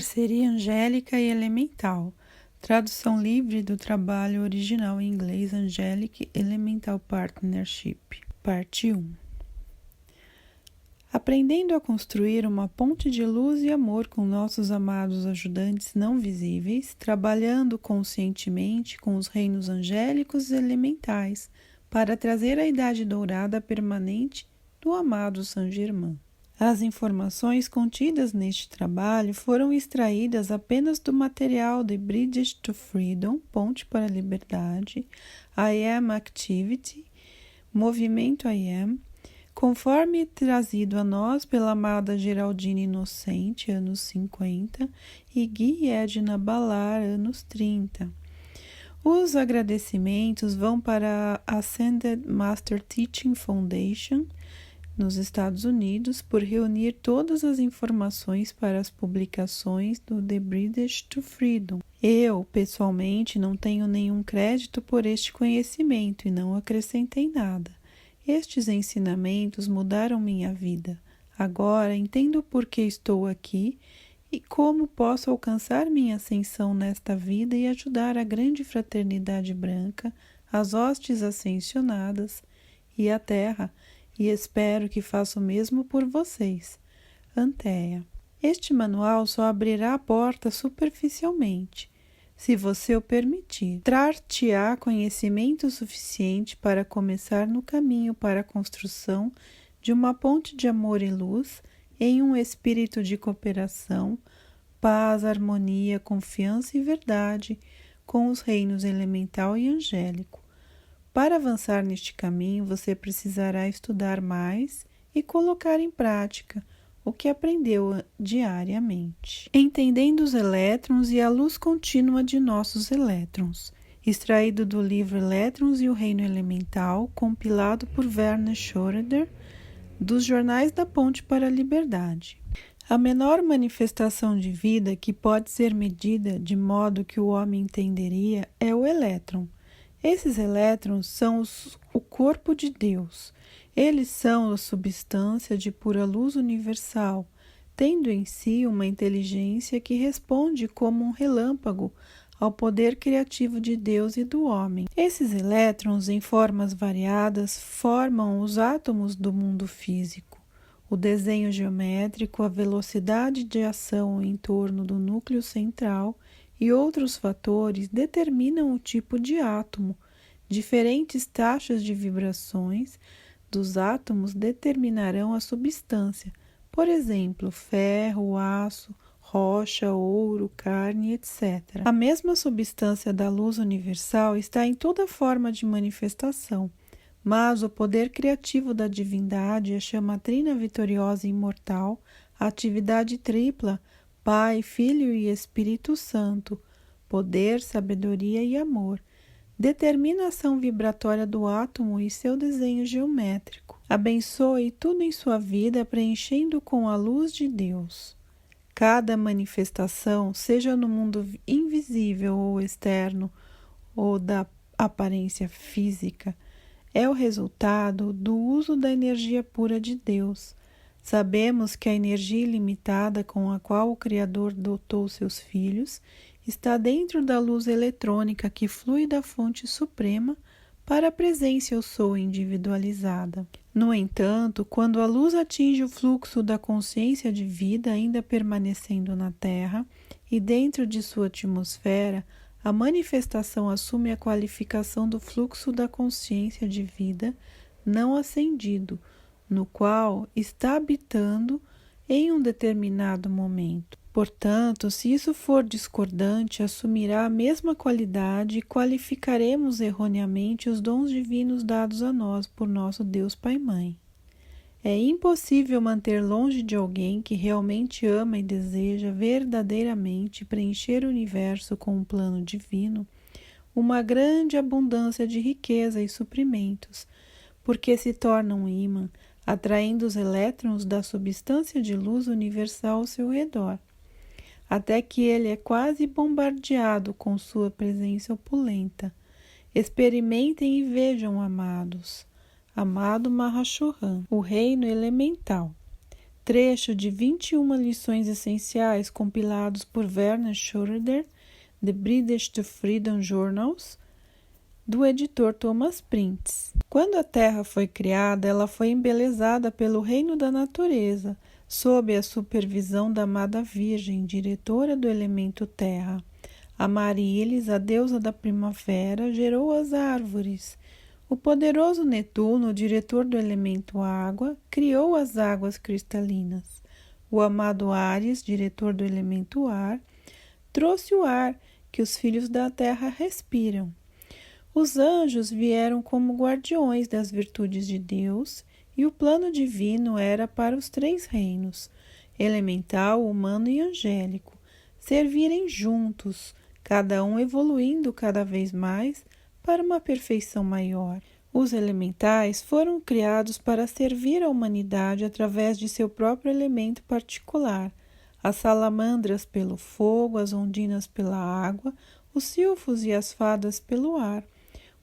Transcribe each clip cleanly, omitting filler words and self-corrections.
Parceria Angélica e Elemental. Tradução livre do trabalho original em inglês Angelic Elemental Partnership. Parte 1. Aprendendo a construir uma ponte de luz e amor com nossos amados ajudantes não visíveis, trabalhando conscientemente com os reinos angélicos e elementais, para trazer a idade dourada permanente do amado Saint Germain. As informações contidas neste trabalho foram extraídas apenas do material de Bridge to Freedom, Ponte para a Liberdade, I Am Activity, Movimento I Am, conforme trazido a nós pela amada Geraldine Inocente, anos 50, e Guy Edna Ballard, anos 30. Os agradecimentos vão para a Ascended Master Teaching Foundation, nos Estados Unidos, por reunir todas as informações para as publicações do The Bridge to Freedom. Eu, pessoalmente, não tenho nenhum crédito por este conhecimento e não acrescentei nada. Estes ensinamentos mudaram minha vida. Agora entendo por que estou aqui e como posso alcançar minha ascensão nesta vida e ajudar a grande fraternidade branca, as hostes ascensionadas e a Terra, e espero que faça o mesmo por vocês. Anteia. Este manual só abrirá a porta superficialmente, se você o permitir. Trar-te-á conhecimento suficiente para começar no caminho para a construção de uma ponte de amor e luz em um espírito de cooperação, paz, harmonia, confiança e verdade com os reinos elemental e angélico. Para avançar neste caminho, você precisará estudar mais e colocar em prática o que aprendeu diariamente. Entendendo os elétrons e a luz contínua de nossos elétrons, extraído do livro Elétrons e o Reino Elemental, compilado por Werner Schroeder, dos Jornais da Ponte para a Liberdade. A menor manifestação de vida que pode ser medida de modo que o homem entenderia é o elétron. Esses elétrons são o corpo de Deus. Eles são a substância de pura luz universal, tendo em si uma inteligência que responde como um relâmpago ao poder criativo de Deus e do homem. Esses elétrons, em formas variadas, formam os átomos do mundo físico. O desenho geométrico, a velocidade de ação em torno do núcleo central e outros fatores determinam o tipo de átomo. Diferentes taxas de vibrações dos átomos determinarão a substância, por exemplo, ferro, aço, rocha, ouro, carne, etc. A mesma substância da luz universal está em toda forma de manifestação, mas o poder criativo da divindade, a chama trina vitoriosa e imortal, a atividade tripla, Pai, Filho e Espírito Santo, poder, sabedoria e amor, determina a ação vibratória do átomo e seu desenho geométrico. Abençoe tudo em sua vida, preenchendo com a luz de Deus. Cada manifestação, seja no mundo invisível ou externo, ou da aparência física, é o resultado do uso da energia pura de Deus. Sabemos que a energia ilimitada com a qual o Criador dotou seus filhos está dentro da luz eletrônica que flui da fonte suprema para a presença eu sou individualizada. No entanto, quando a luz atinge o fluxo da consciência de vida ainda permanecendo na Terra e dentro de sua atmosfera, a manifestação assume a qualificação do fluxo da consciência de vida não ascendido, no qual está habitando em um determinado momento. Portanto, se isso for discordante, assumirá a mesma qualidade e qualificaremos erroneamente os dons divinos dados a nós por nosso Deus Pai e Mãe. É impossível manter longe de alguém que realmente ama e deseja verdadeiramente preencher o universo com um plano divino uma grande abundância de riqueza e suprimentos, porque se torna um ímã, atraindo os elétrons da substância de luz universal ao seu redor, até que ele é quase bombardeado com sua presença opulenta. Experimentem e vejam, amados. Amado Mahashohan, o reino elemental. trecho de 21 lições essenciais compilados por Werner Schroeder, The Bridge to Freedom Journals, do editor Thomas Prince. Quando a Terra foi criada, ela foi embelezada pelo reino da natureza, sob a supervisão da amada Virgem, diretora do elemento terra. A Marilis, a deusa da primavera, gerou as árvores. O poderoso Netuno, diretor do elemento água, criou as águas cristalinas. O amado Ares, diretor do elemento ar, trouxe o ar que os filhos da terra respiram. Os anjos vieram como guardiões das virtudes de Deus, e o plano divino era para os três reinos, elemental, humano e angélico, servirem juntos, cada um evoluindo cada vez mais para uma perfeição maior. Os elementais foram criados para servir a humanidade através de seu próprio elemento particular, as salamandras pelo fogo, as ondinas pela água, os silfos e as fadas pelo ar,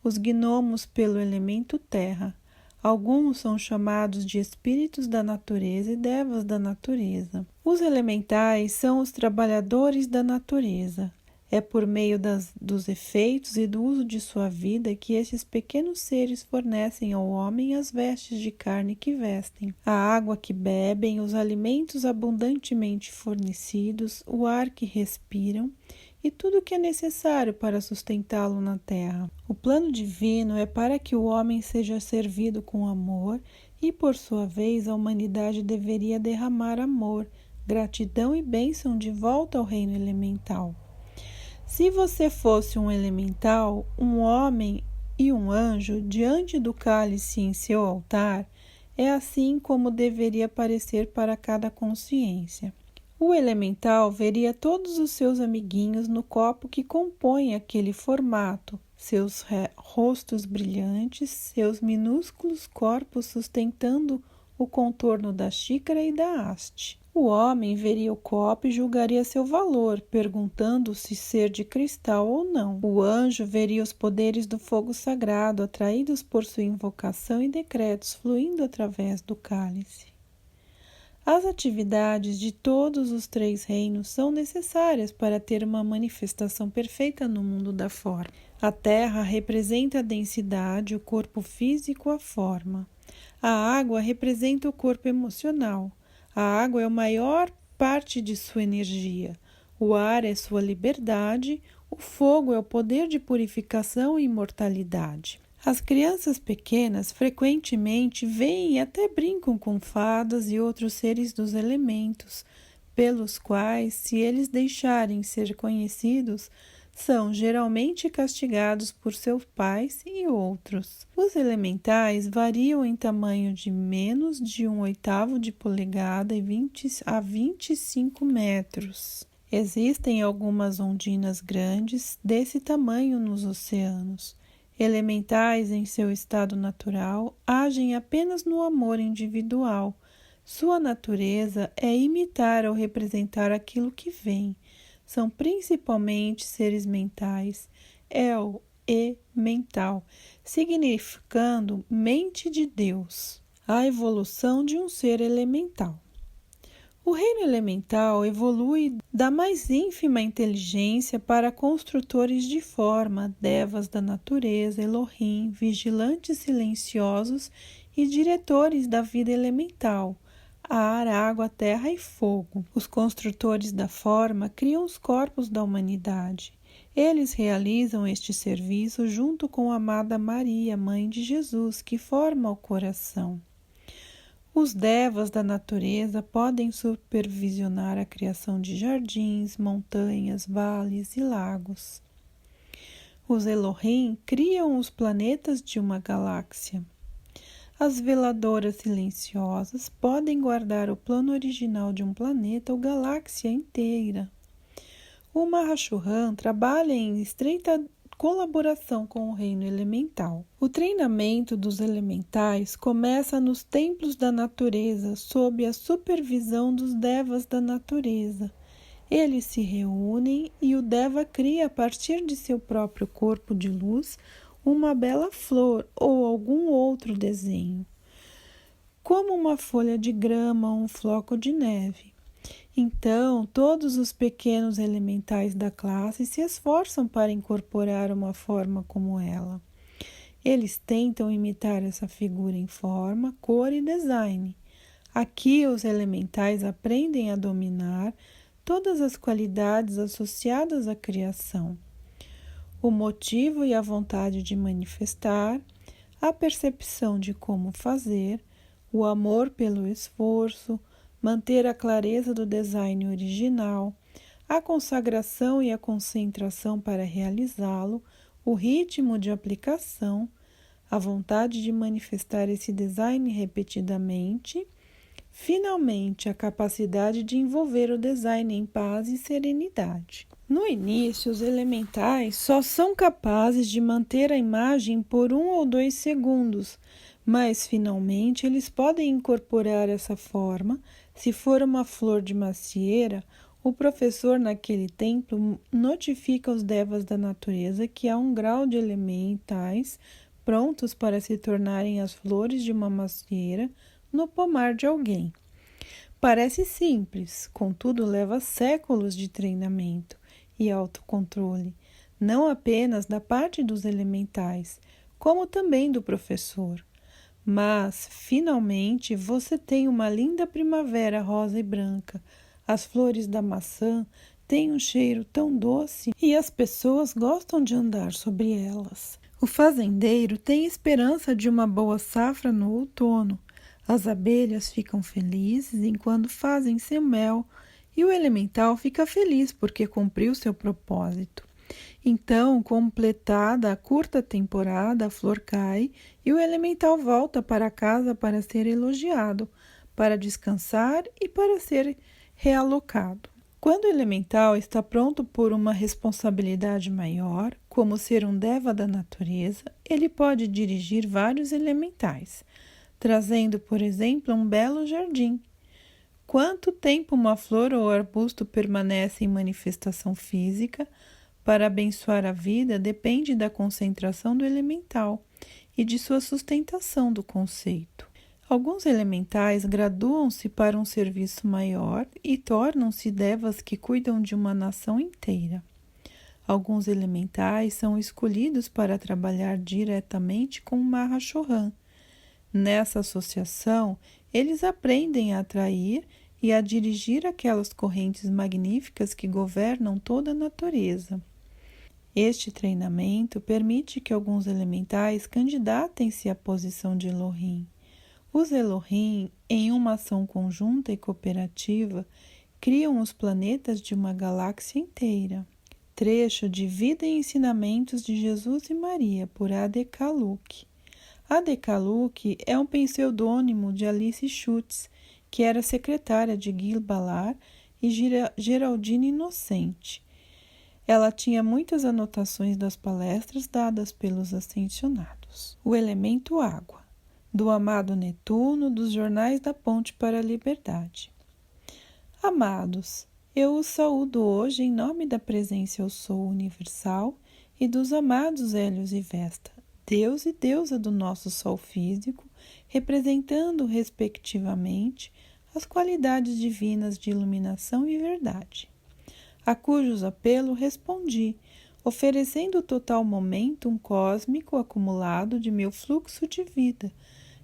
os gnomos pelo elemento terra. Alguns são chamados de espíritos da natureza e devas da natureza. Os elementais são os trabalhadores da natureza. É por meio dos efeitos e do uso de sua vida que estes pequenos seres fornecem ao homem as vestes de carne que vestem, a água que bebem, os alimentos abundantemente fornecidos, o ar que respiram e tudo o que é necessário para sustentá-lo na terra. O plano divino é para que o homem seja servido com amor e, por sua vez, a humanidade deveria derramar amor, gratidão e bênção de volta ao reino elemental. Se você fosse um elemental, um homem e um anjo, diante do cálice em seu altar, é assim como deveria parecer para cada consciência. O elemental veria todos os seus amiguinhos no copo que compõe aquele formato, seus rostos brilhantes, seus minúsculos corpos sustentando o contorno da xícara e da haste. O homem veria o copo e julgaria seu valor, perguntando se ser de cristal ou não. O anjo veria os poderes do fogo sagrado, atraídos por sua invocação e decretos fluindo através do cálice. As atividades de todos os três reinos são necessárias para ter uma manifestação perfeita no mundo da forma. A terra representa a densidade, o corpo físico, a forma. A água representa o corpo emocional. A água é a maior parte de sua energia. O ar é sua liberdade. O fogo é o poder de purificação e imortalidade. As crianças pequenas frequentemente veem e até brincam com fadas e outros seres dos elementos, pelos quais, se eles deixarem ser conhecidos, são geralmente castigados por seus pais e outros. Os elementais variam em tamanho de menos de 1/8 de polegada a 25 metros. Existem algumas ondinas grandes desse tamanho nos oceanos. Elementais, em seu estado natural, agem apenas no amor individual. Sua natureza é imitar ou representar aquilo que vem. São principalmente seres mentais, el e mental, significando mente de Deus, a evolução de um ser elemental. O reino elemental evolui da mais ínfima inteligência para construtores de forma, devas da natureza, Elohim, vigilantes silenciosos e diretores da vida elemental, ar, água, terra e fogo. Os construtores da forma criam os corpos da humanidade. Eles realizam este serviço junto com a amada Maria, mãe de Jesus, que forma o coração. Os devas da natureza podem supervisionar a criação de jardins, montanhas, vales e lagos. Os Elohim criam os planetas de uma galáxia. As veladoras silenciosas podem guardar o plano original de um planeta ou galáxia inteira. O Mahashohan trabalha em estreita colaboração com o reino elemental. O treinamento dos elementais começa nos templos da natureza, sob a supervisão dos devas da natureza. Eles se reúnem e o deva cria a partir de seu próprio corpo de luz uma bela flor ou algum outro desenho. como uma folha de grama ou um floco de neve. Então, todos os pequenos elementais da classe se esforçam para incorporar uma forma como ela. Eles tentam imitar essa figura em forma, cor e design. Aqui, os elementais aprendem a dominar todas as qualidades associadas à criação: o motivo e a vontade de manifestar, a percepção de como fazer, o amor pelo esforço, manter a clareza do design original, a consagração e a concentração para realizá-lo, o ritmo de aplicação, a vontade de manifestar esse design repetidamente, finalmente a capacidade de envolver o design em paz e serenidade. No início, os elementais só são capazes de manter a imagem por 1 ou 2 segundos, mas finalmente eles podem incorporar essa forma. Se for uma flor de macieira, o professor naquele tempo notifica os devas da natureza que há um grau de elementais prontos para se tornarem as flores de uma macieira no pomar de alguém. Parece simples, contudo leva séculos de treinamento e autocontrole, não apenas da parte dos elementais, como também do professor. Mas, finalmente, você tem uma linda primavera rosa e branca. As flores da maçã têm um cheiro tão doce e as pessoas gostam de andar sobre elas. O fazendeiro tem esperança de uma boa safra no outono. As abelhas ficam felizes enquanto fazem seu mel e o elemental fica feliz porque cumpriu seu propósito. Então, completada a curta temporada, a flor cai e o elemental volta para casa para ser elogiado, para descansar e para ser realocado. Quando o elemental está pronto por uma responsabilidade maior, como ser um deva da natureza, ele pode dirigir vários elementais, trazendo, por exemplo, um belo jardim. Quanto tempo uma flor ou arbusto permanece em manifestação física para abençoar a vida depende da concentração do elemental e de sua sustentação do conceito. Alguns elementais graduam-se para um serviço maior e tornam-se devas que cuidam de uma nação inteira. Alguns elementais são escolhidos para trabalhar diretamente com o Mahashohan. Nessa associação, eles aprendem a atrair e a dirigir aquelas correntes magníficas que governam toda a natureza. Este treinamento permite que alguns elementais candidatem-se à posição de Elohim. Os Elohim, em uma ação conjunta e cooperativa, criam os planetas de uma galáxia inteira. Trecho de Vida e Ensinamentos de Jesus e Maria, por A.D.K. Luke. A.D.K. Luke é um pseudônimo de Alice Schutz, que era secretária de Gil Ballard e Geraldine Inocente. Ela tinha muitas anotações das palestras dadas pelos ascensionados. O elemento água, do amado Netuno, dos Jornais da Ponte para a Liberdade. Amados, eu os saúdo hoje em nome da presença Eu Sou universal e dos amados Hélios e Vesta, Deus e deusa do nosso Sol físico, representando, respectivamente, as qualidades divinas de iluminação e verdade. A cujos apelo respondi, oferecendo o total momentum cósmico acumulado de meu fluxo de vida,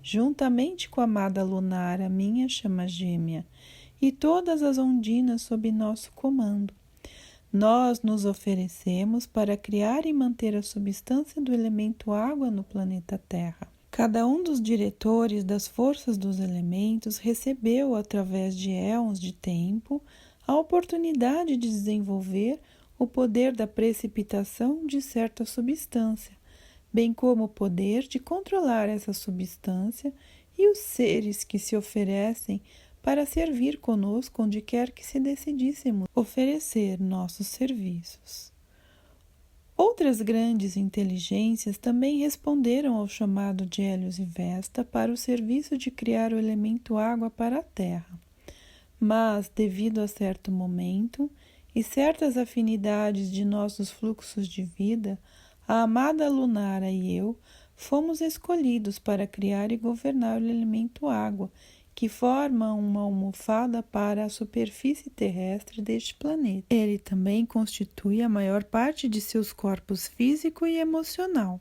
juntamente com a amada lunar, a minha chama gêmea, e todas as ondinas sob nosso comando. Nós nos oferecemos para criar e manter a substância do elemento água no planeta Terra. Cada um dos diretores das forças dos elementos recebeu, através de éons de tempo, a oportunidade de desenvolver o poder da precipitação de certa substância, bem como o poder de controlar essa substância e os seres que se oferecem para servir conosco onde quer que se decidíssemos oferecer nossos serviços. Outras grandes inteligências também responderam ao chamado de Hélios e Vesta para o serviço de criar o elemento água para a Terra. Mas, devido a certo momento e certas afinidades de nossos fluxos de vida, a amada Lunara e eu fomos escolhidos para criar e governar o elemento água, que forma uma almofada para a superfície terrestre deste planeta. Ele também constitui a maior parte de seus corpos físico e emocional.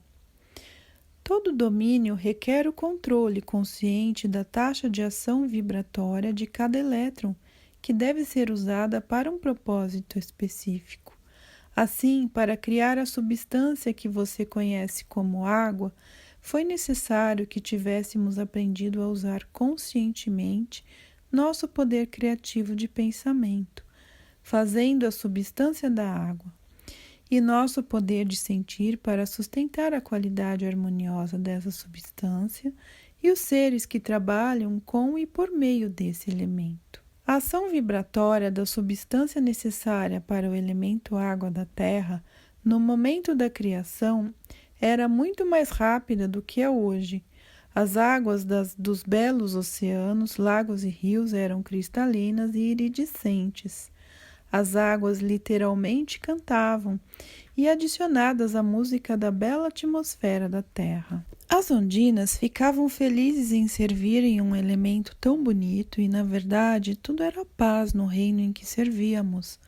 Todo domínio requer o controle consciente da taxa de ação vibratória de cada elétron, que deve ser usada para um propósito específico. Assim, para criar a substância que você conhece como água, foi necessário que tivéssemos aprendido a usar conscientemente nosso poder criativo de pensamento, fazendo a substância da água, e nosso poder de sentir para sustentar a qualidade harmoniosa dessa substância e os seres que trabalham com e por meio desse elemento. A ação vibratória da substância necessária para o elemento água da Terra, no momento da criação, era muito mais rápida do que é hoje. As águas dos belos oceanos, lagos e rios eram cristalinas e iridescentes. As águas literalmente cantavam, e adicionadas à música da bela atmosfera da terra. As ondinas ficavam felizes em servirem um elemento tão bonito e, na verdade, tudo era paz no reino em que servíamos.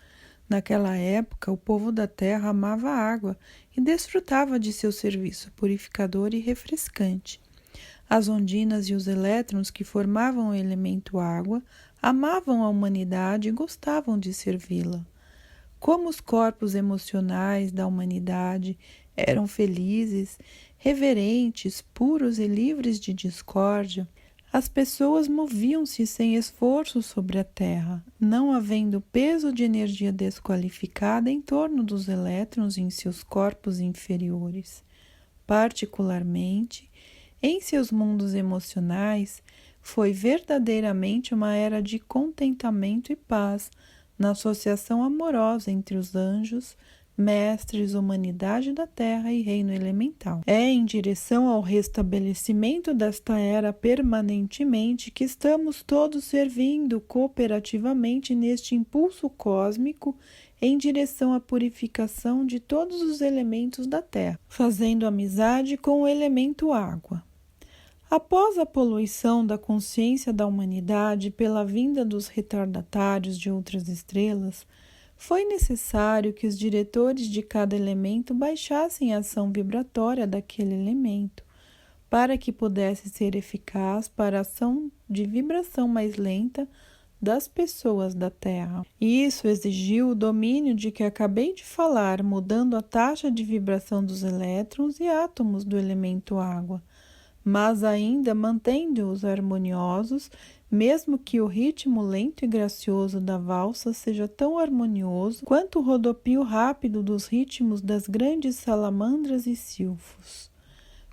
Naquela época, o povo da terra amava a água e desfrutava de seu serviço purificador e refrescante. As ondinas e os elétrons que formavam o elemento água amavam a humanidade e gostavam de servi-la. Como os corpos emocionais da humanidade eram felizes, reverentes, puros e livres de discórdia, as pessoas moviam-se sem esforço sobre a Terra, não havendo peso de energia desqualificada em torno dos elétrons em seus corpos inferiores. Particularmente, em seus mundos emocionais, foi verdadeiramente uma era de contentamento e paz, na associação amorosa entre os anjos, mestres, humanidade da terra e reino elemental. É em direção ao restabelecimento desta era permanentemente que estamos todos servindo cooperativamente neste impulso cósmico em direção à purificação de todos os elementos da terra, fazendo amizade com o elemento água. Após a poluição da consciência da humanidade pela vinda dos retardatários de outras estrelas, foi necessário que os diretores de cada elemento baixassem a ação vibratória daquele elemento, para que pudesse ser eficaz para a ação de vibração mais lenta das pessoas da Terra. Isso exigiu o domínio de que acabei de falar, mudando a taxa de vibração dos elétrons e átomos do elemento água, mas ainda mantendo-os harmoniosos, mesmo que o ritmo lento e gracioso da valsa seja tão harmonioso quanto o rodopio rápido dos ritmos das grandes salamandras e silfos,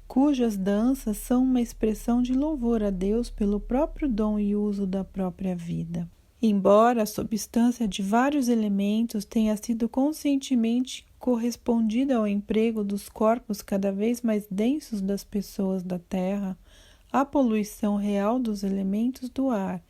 cujas danças são uma expressão de louvor a Deus pelo próprio dom e uso da própria vida. Embora a substância de vários elementos tenha sido conscientemente correspondida ao emprego dos corpos cada vez mais densos das pessoas da Terra, a poluição real dos elementos do ar,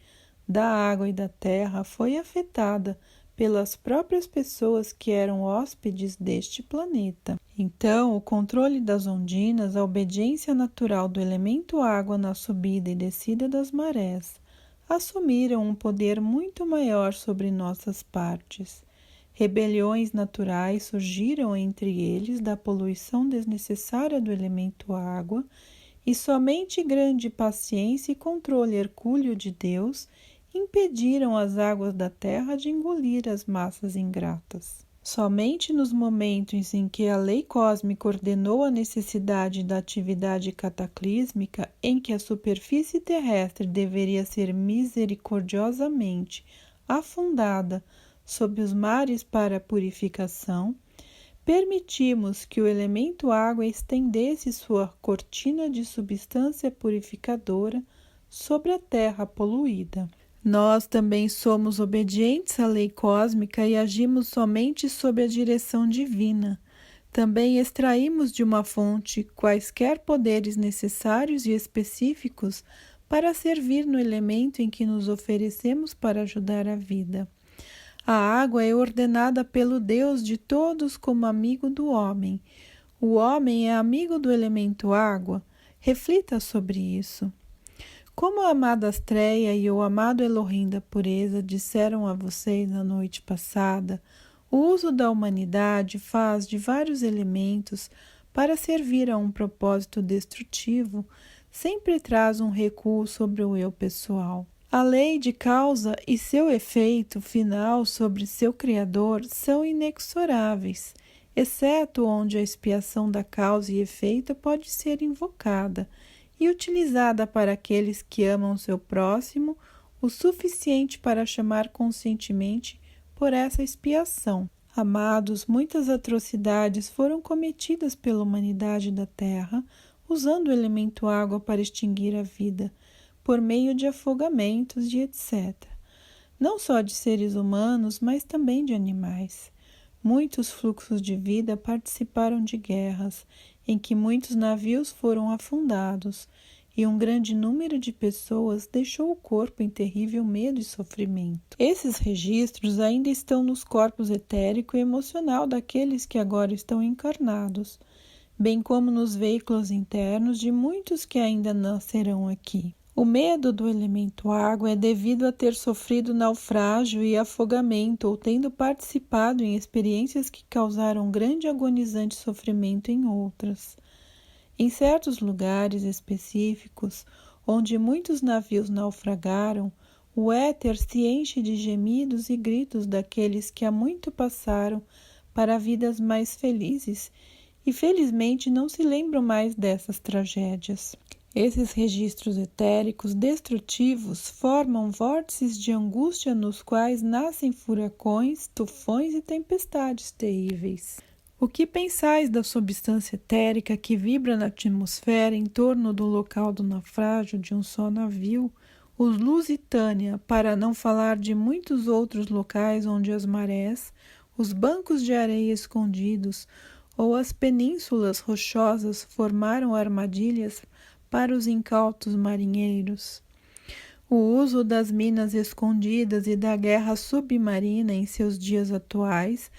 da água e da terra foi afetada pelas próprias pessoas que eram hóspedes deste planeta. Então, o controle das ondinas, a obediência natural do elemento água na subida e descida das marés, assumiram um poder muito maior sobre nossas partes. Rebeliões naturais surgiram entre eles da poluição desnecessária do elemento água, e somente grande paciência e controle hercúleo de Deus impediram as águas da terra de engolir as massas ingratas. Somente nos momentos em que a lei cósmica ordenou a necessidade da atividade cataclísmica, em que a superfície terrestre deveria ser misericordiosamente afundada sob os mares para a purificação, permitimos que o elemento água estendesse sua cortina de substância purificadora sobre a terra poluída. Nós também somos obedientes à lei cósmica e agimos somente sob a direção divina. Também extraímos de uma fonte quaisquer poderes necessários e específicos para servir no elemento em que nos oferecemos para ajudar a vida. A água é ordenada pelo Deus de todos como amigo do homem. O homem é amigo do elemento água? Reflita sobre isso. Como a amada Astreia e o amado Elohim da pureza disseram a vocês na noite passada, o uso da humanidade faz de vários elementos para servir a um propósito destrutivo, sempre traz um recuo sobre o eu pessoal. A lei de causa e seu efeito final sobre seu Criador são inexoráveis, exceto onde a expiação da causa e efeito pode ser invocada e utilizada para aqueles que amam seu próximo o suficiente para chamar conscientemente por essa expiação. Amados, muitas atrocidades foram cometidas pela humanidade da Terra, usando o elemento água para extinguir a vida, por meio de afogamentos e etc. Não só de seres humanos, mas também de animais. Muitos fluxos de vida participaram de guerras, em que muitos navios foram afundados, e um grande número de pessoas deixou o corpo em terrível medo e sofrimento. Esses registros ainda estão nos corpos etérico e emocional daqueles que agora estão encarnados, bem como nos veículos internos de muitos que ainda nascerão aqui. O medo do elemento água é devido a ter sofrido naufrágio e afogamento ou tendo participado em experiências que causaram grande e agonizante sofrimento em outras. Em certos lugares específicos, onde muitos navios naufragaram, o éter se enche de gemidos e gritos daqueles que há muito passaram para vidas mais felizes e felizmente não se lembram mais dessas tragédias. Esses registros etéricos destrutivos formam vórtices de angústia nos quais nascem furacões, tufões e tempestades terríveis. O que pensais da substância etérica que vibra na atmosfera em torno do local do naufrágio de um só navio, os Lusitânia, para não falar de muitos outros locais onde as marés, os bancos de areia escondidos ou as penínsulas rochosas formaram armadilhas para os incautos marinheiros? O uso das minas escondidas e da guerra submarina em seus dias atuais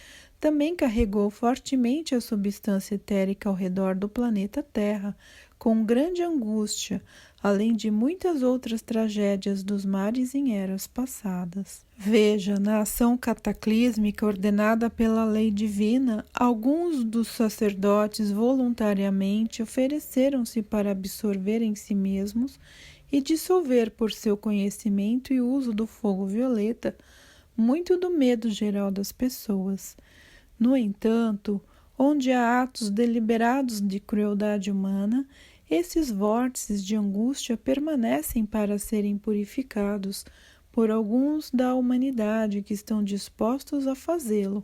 também carregou fortemente a substância etérica ao redor do planeta Terra, com grande angústia, além de muitas outras tragédias dos mares em eras passadas. Veja, na ação cataclísmica ordenada pela lei divina, alguns dos sacerdotes voluntariamente ofereceram-se para absorver em si mesmos e dissolver por seu conhecimento e uso do fogo violeta muito do medo geral das pessoas. No entanto, onde há atos deliberados de crueldade humana, esses vórtices de angústia permanecem para serem purificados por alguns da humanidade que estão dispostos a fazê-lo,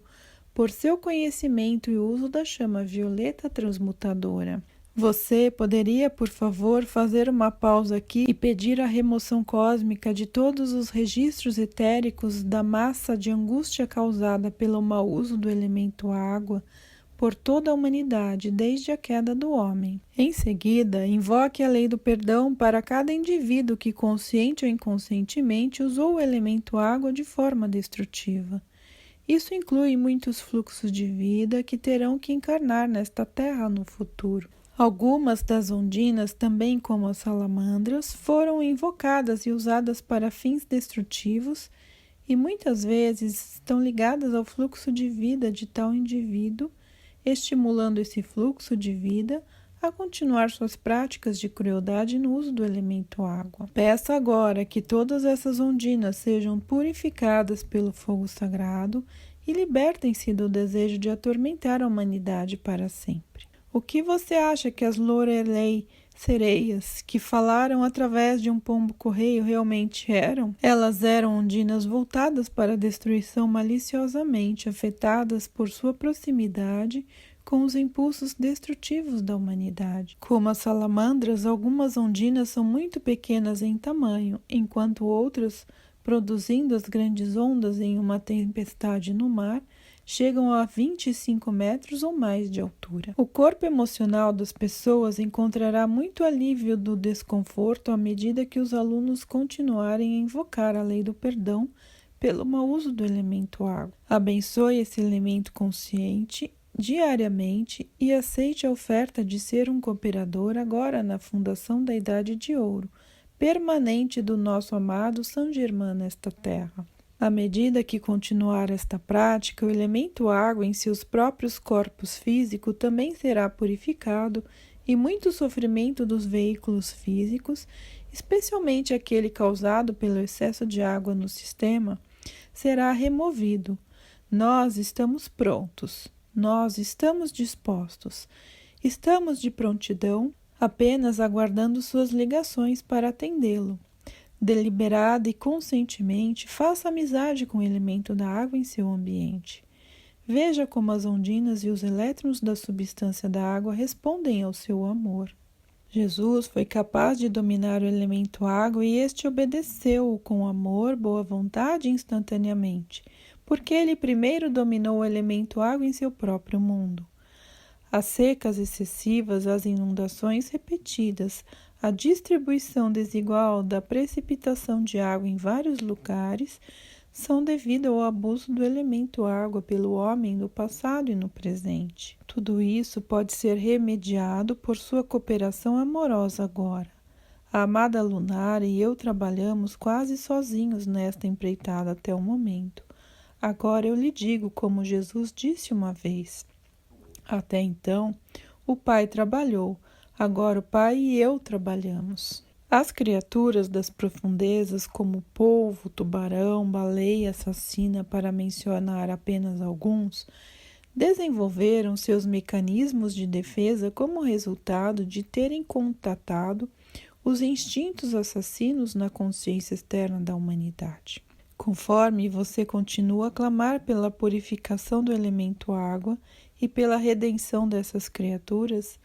por seu conhecimento e uso da chama violeta transmutadora. Você poderia, por favor, fazer uma pausa aqui e pedir a remoção cósmica de todos os registros etéricos da massa de angústia causada pelo mau uso do elemento água por toda a humanidade desde a queda do homem. Em seguida, invoque a lei do perdão para cada indivíduo que, consciente ou inconscientemente, usou o elemento água de forma destrutiva. Isso inclui muitos fluxos de vida que terão que encarnar nesta terra no futuro. Algumas das ondinas, também como as salamandras, foram invocadas e usadas para fins destrutivos e muitas vezes estão ligadas ao fluxo de vida de tal indivíduo, estimulando esse fluxo de vida a continuar suas práticas de crueldade no uso do elemento água. Peça agora que todas essas ondinas sejam purificadas pelo fogo sagrado e libertem-se do desejo de atormentar a humanidade para sempre. O que você acha que as Lorelei sereias que falaram através de um pombo-correio realmente eram? Elas eram ondinas voltadas para a destruição maliciosamente, afetadas por sua proximidade com os impulsos destrutivos da humanidade. Como as salamandras, algumas ondinas são muito pequenas em tamanho, enquanto outras, produzindo as grandes ondas em uma tempestade no mar, chegam a 25 metros ou mais de altura. O corpo emocional das pessoas encontrará muito alívio do desconforto à medida que os alunos continuarem a invocar a lei do perdão pelo mau uso do elemento água. Abençoe esse elemento consciente diariamente e aceite a oferta de ser um cooperador agora na fundação da Idade de Ouro, permanente do nosso amado São Germain nesta terra. À medida que continuar esta prática, o elemento água em seus próprios corpos físicos também será purificado e muito sofrimento dos veículos físicos, especialmente aquele causado pelo excesso de água no sistema, será removido. Nós estamos prontos, nós estamos dispostos, estamos de prontidão, apenas aguardando suas ligações para atendê-lo. Deliberada e conscientemente, faça amizade com o elemento da água em seu ambiente. Veja como as ondinas e os elétrons da substância da água respondem ao seu amor. Jesus foi capaz de dominar o elemento água e este obedeceu-o com amor, boa vontade e instantaneamente, porque ele primeiro dominou o elemento água em seu próprio mundo. As secas excessivas, as inundações repetidas, a distribuição desigual da precipitação de água em vários lugares são devido ao abuso do elemento água pelo homem no passado e no presente. Tudo isso pode ser remediado por sua cooperação amorosa agora. A amada Lunara e eu trabalhamos quase sozinhos nesta empreitada até o momento. Agora eu lhe digo como Jesus disse uma vez. Até então, o Pai trabalhou, agora o Pai e eu trabalhamos. As criaturas das profundezas, como polvo, tubarão, baleia assassina, para mencionar apenas alguns, desenvolveram seus mecanismos de defesa como resultado de terem contatado os instintos assassinos na consciência externa da humanidade. Conforme você continua a clamar pela purificação do elemento água e pela redenção dessas criaturas,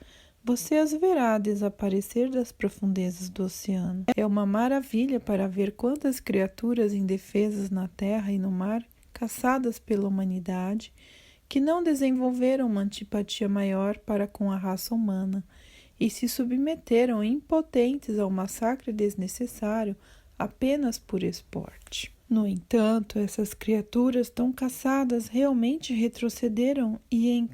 você as verá desaparecer das profundezas do oceano. É uma maravilha para ver quantas criaturas indefesas na terra e no mar, caçadas pela humanidade, que não desenvolveram uma antipatia maior para com a raça humana e se submeteram impotentes ao massacre desnecessário apenas por esporte. No entanto, essas criaturas tão caçadas realmente retrocederam e em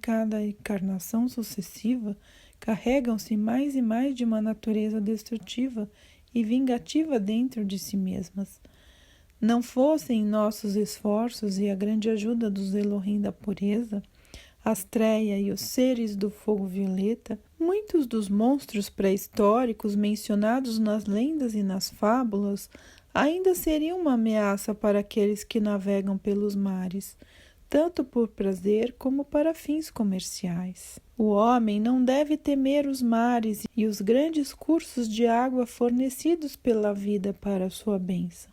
cada encarnação sucessiva carregam-se mais e mais de uma natureza destrutiva e vingativa dentro de si mesmas. Não fossem nossos esforços e a grande ajuda dos Elohim da pureza, Astreia e os seres do fogo violeta, muitos dos monstros pré-históricos mencionados nas lendas e nas fábulas ainda seriam uma ameaça para aqueles que navegam pelos mares, tanto por prazer como para fins comerciais. O homem não deve temer os mares e os grandes cursos de água fornecidos pela vida para sua bênção.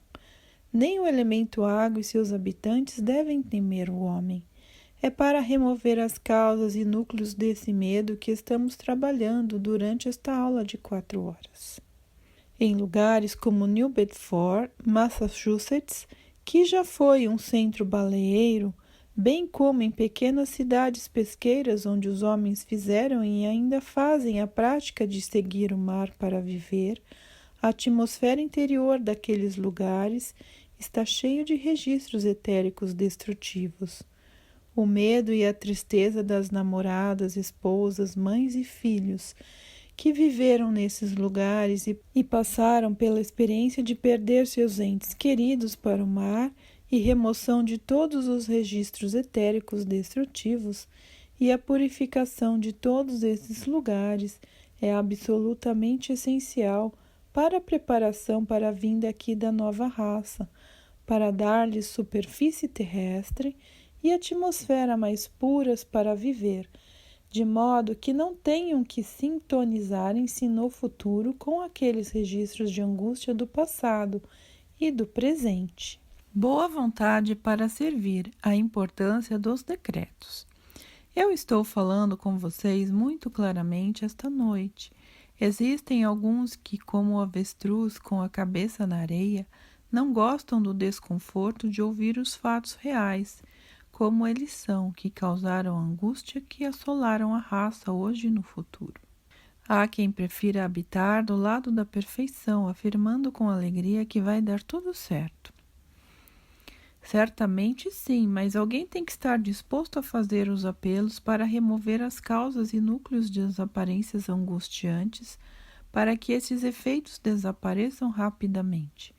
Nem o elemento água e seus habitantes devem temer o homem. É para remover as causas e núcleos desse medo que estamos trabalhando durante esta aula de 4 horas. Em lugares como New Bedford, Massachusetts, que já foi um centro baleeiro, bem como em pequenas cidades pesqueiras onde os homens fizeram e ainda fazem a prática de seguir o mar para viver, a atmosfera interior daqueles lugares está cheio de registros etéricos destrutivos. O medo e a tristeza das namoradas, esposas, mães e filhos que viveram nesses lugares e passaram pela experiência de perder seus entes queridos para o mar e remoção de todos os registros etéricos destrutivos e a purificação de todos esses lugares é absolutamente essencial para a preparação para a vinda aqui da nova raça, para dar-lhes superfície terrestre e atmosfera mais puras para viver, de modo que não tenham que sintonizarem-se no futuro com aqueles registros de angústia do passado e do presente. Boa vontade para servir, a importância dos decretos. Eu estou falando com vocês muito claramente esta noite. Existem alguns que, como o avestruz com a cabeça na areia, não gostam do desconforto de ouvir os fatos reais, como eles são, que causaram a angústia que assolaram a raça hoje e no futuro. Há quem prefira habitar do lado da perfeição, afirmando com alegria que vai dar tudo certo. Certamente sim, mas alguém tem que estar disposto a fazer os apelos para remover as causas e núcleos das aparências angustiantes, para que esses efeitos desapareçam rapidamente.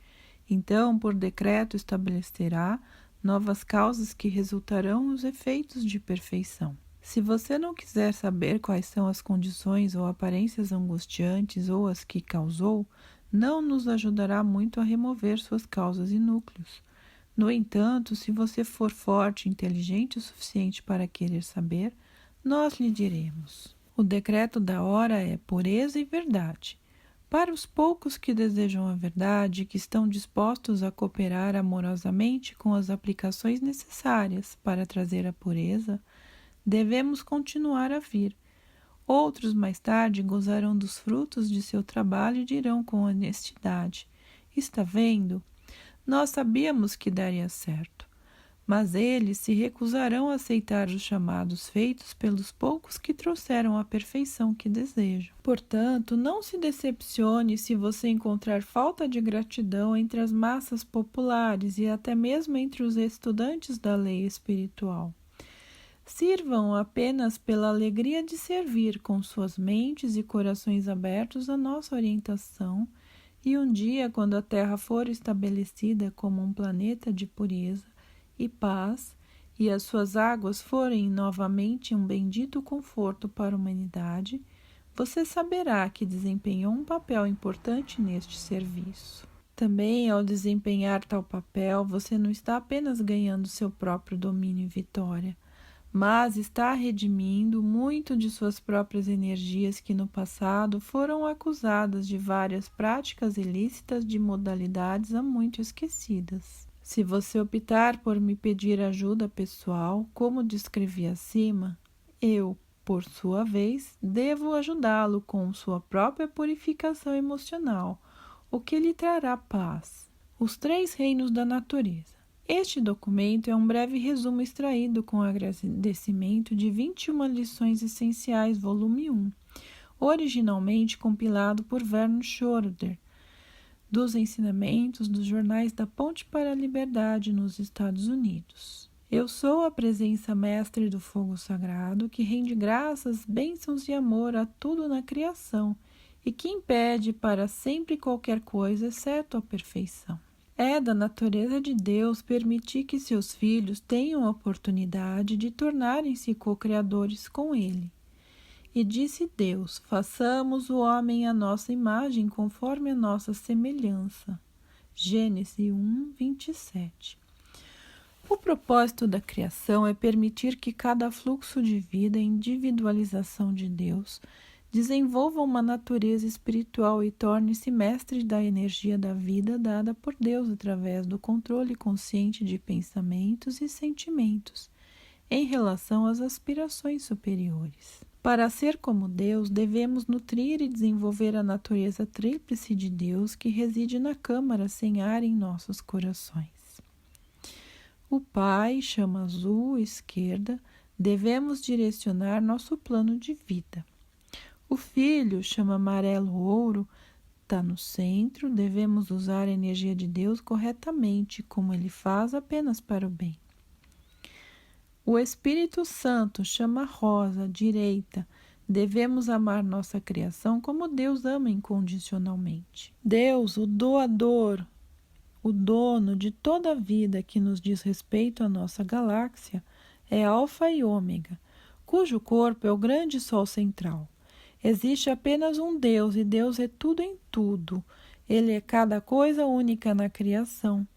Então, por decreto, estabelecerá novas causas que resultarão nos efeitos de perfeição. Se você não quiser saber quais são as condições ou aparências angustiantes ou as que causou, não nos ajudará muito a remover suas causas e núcleos. No entanto, se você for forte e inteligente o suficiente para querer saber, nós lhe diremos. O decreto da hora é pureza e verdade. Para os poucos que desejam a verdade e que estão dispostos a cooperar amorosamente com as aplicações necessárias para trazer a pureza, devemos continuar a vir. Outros mais tarde gozarão dos frutos de seu trabalho e dirão com honestidade: está vendo? Nós sabíamos que daria certo. Mas eles se recusarão a aceitar os chamados feitos pelos poucos que trouxeram a perfeição que desejam. Portanto, não se decepcione se você encontrar falta de gratidão entre as massas populares e até mesmo entre os estudantes da lei espiritual. Sirvam apenas pela alegria de servir com suas mentes e corações abertos à nossa orientação, e um dia, quando a Terra for estabelecida como um planeta de pureza e paz, e as suas águas forem novamente um bendito conforto para a humanidade, você saberá que desempenhou um papel importante neste serviço. Também, ao desempenhar tal papel, você não está apenas ganhando seu próprio domínio e vitória, mas está redimindo muito de suas próprias energias que no passado foram acusadas de várias práticas ilícitas de modalidades há muito esquecidas. Se você optar por me pedir ajuda pessoal, como descrevi acima, eu, por sua vez, devo ajudá-lo com sua própria purificação emocional, o que lhe trará paz. Os 3 reinos da natureza. Este documento é um breve resumo extraído com agradecimento de 21 lições essenciais, volume 1, originalmente compilado por Vernon Schroeder, dos ensinamentos dos jornais da Ponte para a Liberdade nos Estados Unidos. Eu sou a presença mestre do fogo sagrado que rende graças, bênçãos e amor a tudo na criação e que impede para sempre qualquer coisa exceto a perfeição. É da natureza de Deus permitir que seus filhos tenham a oportunidade de tornarem-se co-criadores com Ele. E disse Deus: façamos o homem à nossa imagem, conforme a nossa semelhança. Gênesis 1, 27. O propósito da criação é permitir que cada fluxo de vida e individualização de Deus desenvolva uma natureza espiritual e torne-se mestre da energia da vida dada por Deus através do controle consciente de pensamentos e sentimentos em relação às aspirações superiores. Para ser como Deus, devemos nutrir e desenvolver a natureza tríplice de Deus que reside na câmara sem ar em nossos corações. O Pai, chama azul, esquerda, devemos direcionar nosso plano de vida. O Filho, chama amarelo ouro, está no centro, devemos usar a energia de Deus corretamente, como Ele faz apenas para o bem. O Espírito Santo, chama rosa, direita, devemos amar nossa criação como Deus ama incondicionalmente. Deus, o doador, o dono de toda a vida que nos diz respeito à nossa galáxia, é Alfa e Ômega, cujo corpo é o grande Sol central. Existe apenas um Deus e Deus é tudo em tudo. Ele é cada coisa única na criação.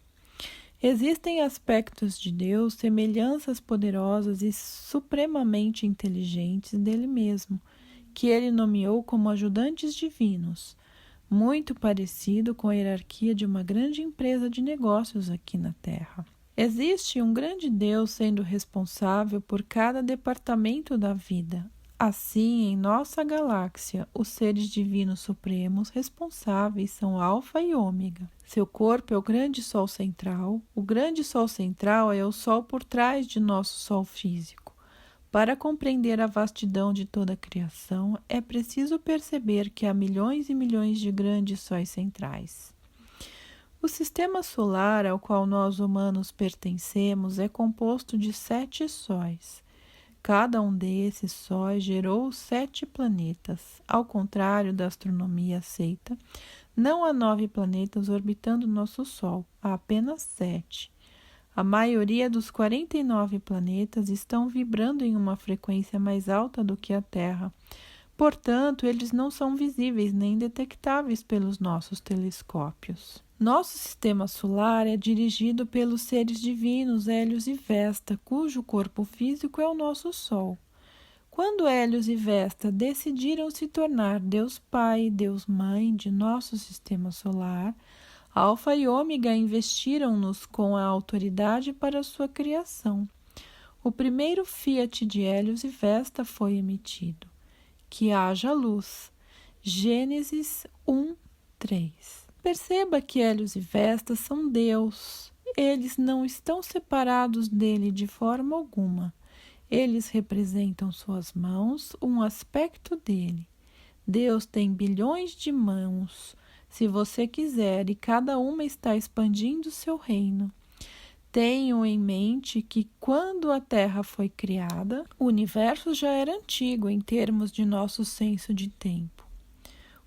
Existem aspectos de Deus, semelhanças poderosas e supremamente inteligentes dele mesmo, que ele nomeou como ajudantes divinos, muito parecido com a hierarquia de uma grande empresa de negócios aqui na Terra. Existe um grande Deus sendo responsável por cada departamento da vida. Assim, em nossa galáxia, os seres divinos supremos responsáveis são Alfa e Ômega. Seu corpo é o grande Sol central. O grande Sol central é o Sol por trás de nosso Sol físico. Para compreender a vastidão de toda a criação, é preciso perceber que há milhões e milhões de grandes sóis centrais. O sistema solar ao qual nós humanos pertencemos é composto de 7 sóis. Cada um desses sóis gerou 7 planetas. Ao contrário da astronomia aceita, não há 9 planetas orbitando nosso Sol, há apenas 7. A maioria dos 49 planetas estão vibrando em uma frequência mais alta do que a Terra. Portanto, eles não são visíveis nem detectáveis pelos nossos telescópios. Nosso sistema solar é dirigido pelos seres divinos Hélios e Vesta, cujo corpo físico é o nosso Sol. Quando Hélios e Vesta decidiram se tornar Deus Pai e Deus Mãe de nosso sistema solar, Alfa e Ômega investiram-nos com a autoridade para sua criação. O primeiro fiat de Hélios e Vesta foi emitido: que haja luz. Gênesis 1:3. Perceba que Hélios e Vesta são Deus. Eles não estão separados dele de forma alguma. Eles representam suas mãos, um aspecto dele. Deus tem bilhões de mãos, se você quiser, e cada uma está expandindo seu reino. Tenham em mente que quando a Terra foi criada, o universo já era antigo em termos de nosso senso de tempo.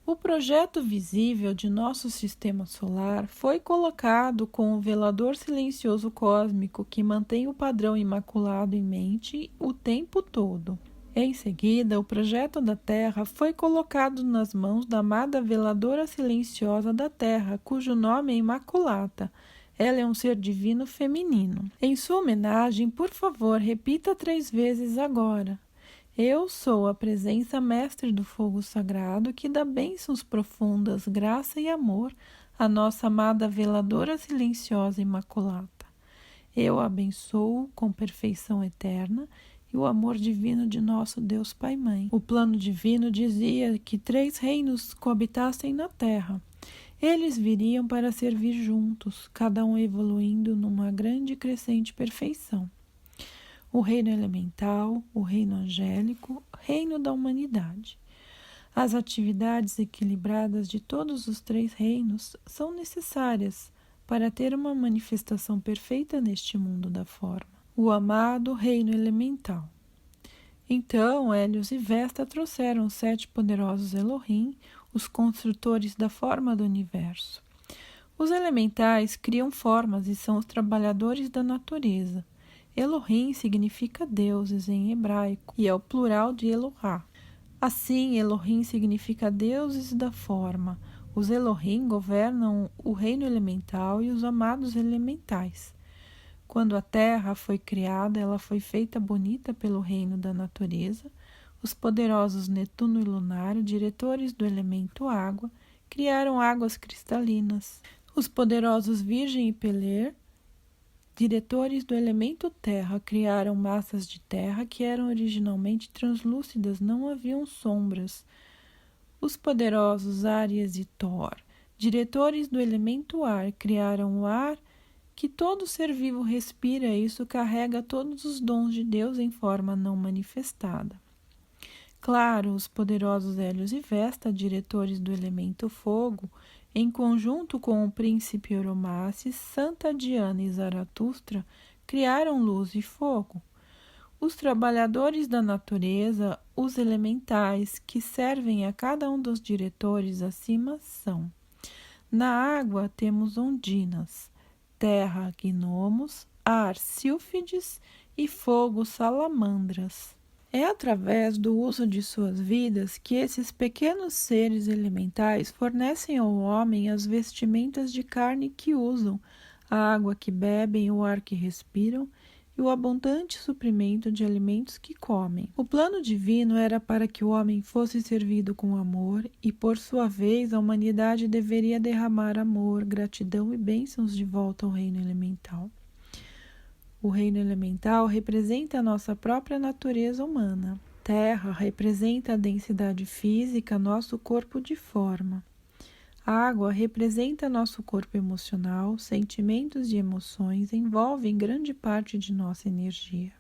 O projeto visível de nosso sistema solar foi colocado com o velador silencioso cósmico que mantém o padrão imaculado em mente o tempo todo. Em seguida, o projeto da Terra foi colocado nas mãos da amada veladora silenciosa da Terra, cujo nome é Imaculata. Ela é um ser divino feminino. Em sua homenagem, por favor, repita 3 vezes agora: eu sou a presença mestre do fogo sagrado que dá bênçãos profundas, graça e amor à nossa amada veladora silenciosa imaculata. Eu a abençoo com perfeição eterna e o amor divino de nosso Deus Pai e Mãe. O plano divino dizia que 3 reinos coabitassem na Terra. Eles viriam para servir juntos, cada um evoluindo numa grande e crescente perfeição. O reino elemental, o reino angélico, reino da humanidade. As atividades equilibradas de todos os 3 reinos são necessárias para ter uma manifestação perfeita neste mundo da forma. O amado reino elemental. Então, Hélios e Vesta trouxeram os 7 poderosos Elohim, os construtores da forma do universo. Os elementais criam formas e são os trabalhadores da natureza. Elohim significa deuses em hebraico e é o plural de Elohá. Assim, Elohim significa deuses da forma. Os Elohim governam o reino elemental e os amados elementais. Quando a Terra foi criada, ela foi feita bonita pelo reino da natureza. Os poderosos Netuno e Lunar, diretores do elemento água, criaram águas cristalinas. Os poderosos Virgem e Peler, diretores do elemento terra, criaram massas de terra que eram originalmente translúcidas, não haviam sombras. Os poderosos Áries e Thor, diretores do elemento ar, criaram o ar que todo ser vivo respira, e isso carrega todos os dons de Deus em forma não manifestada. Claro, os poderosos Hélios e Vesta, diretores do elemento fogo, em conjunto com o príncipe Oromaces, Santa Diana e Zaratustra, criaram luz e fogo. Os trabalhadores da natureza, os elementais, que servem a cada um dos diretores acima são: na água temos ondinas, terra gnomos, ar sílfides e fogo salamandras. É através do uso de suas vidas que esses pequenos seres elementais fornecem ao homem as vestimentas de carne que usam, a água que bebem, o ar que respiram e o abundante suprimento de alimentos que comem. O plano divino era para que o homem fosse servido com amor e, por sua vez, a humanidade deveria derramar amor, gratidão e bênçãos de volta ao reino elemental. O reino elemental representa a nossa própria natureza humana. Terra representa a densidade física, nosso corpo de forma. Água representa nosso corpo emocional, sentimentos e emoções envolvem grande parte de nossa energia.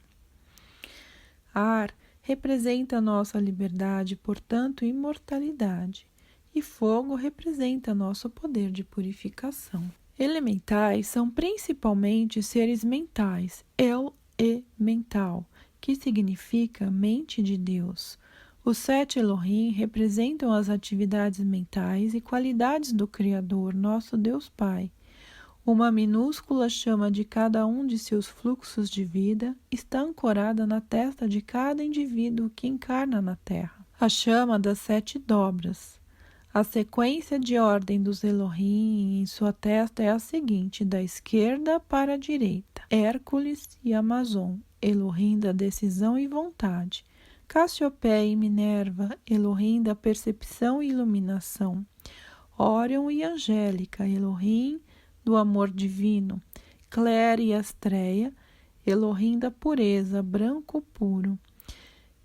Ar representa nossa liberdade, portanto, imortalidade. E fogo representa nosso poder de purificação. Elementais são principalmente seres mentais, el-e-mental, que significa mente de Deus. Os 7 Elohim representam as atividades mentais e qualidades do Criador, nosso Deus Pai. Uma minúscula chama de cada um de seus fluxos de vida está ancorada na testa de cada indivíduo que encarna na Terra. A chama das 7 dobras. A sequência de ordem dos Elohim em sua testa é a seguinte, da esquerda para a direita. Hércules e Amazon, Elohim da decisão e vontade. Cassiopeia e Minerva, Elohim da percepção e iluminação. Órion e Angélica, Elohim do amor divino. Clera e Astreia, Elohim da pureza, branco puro.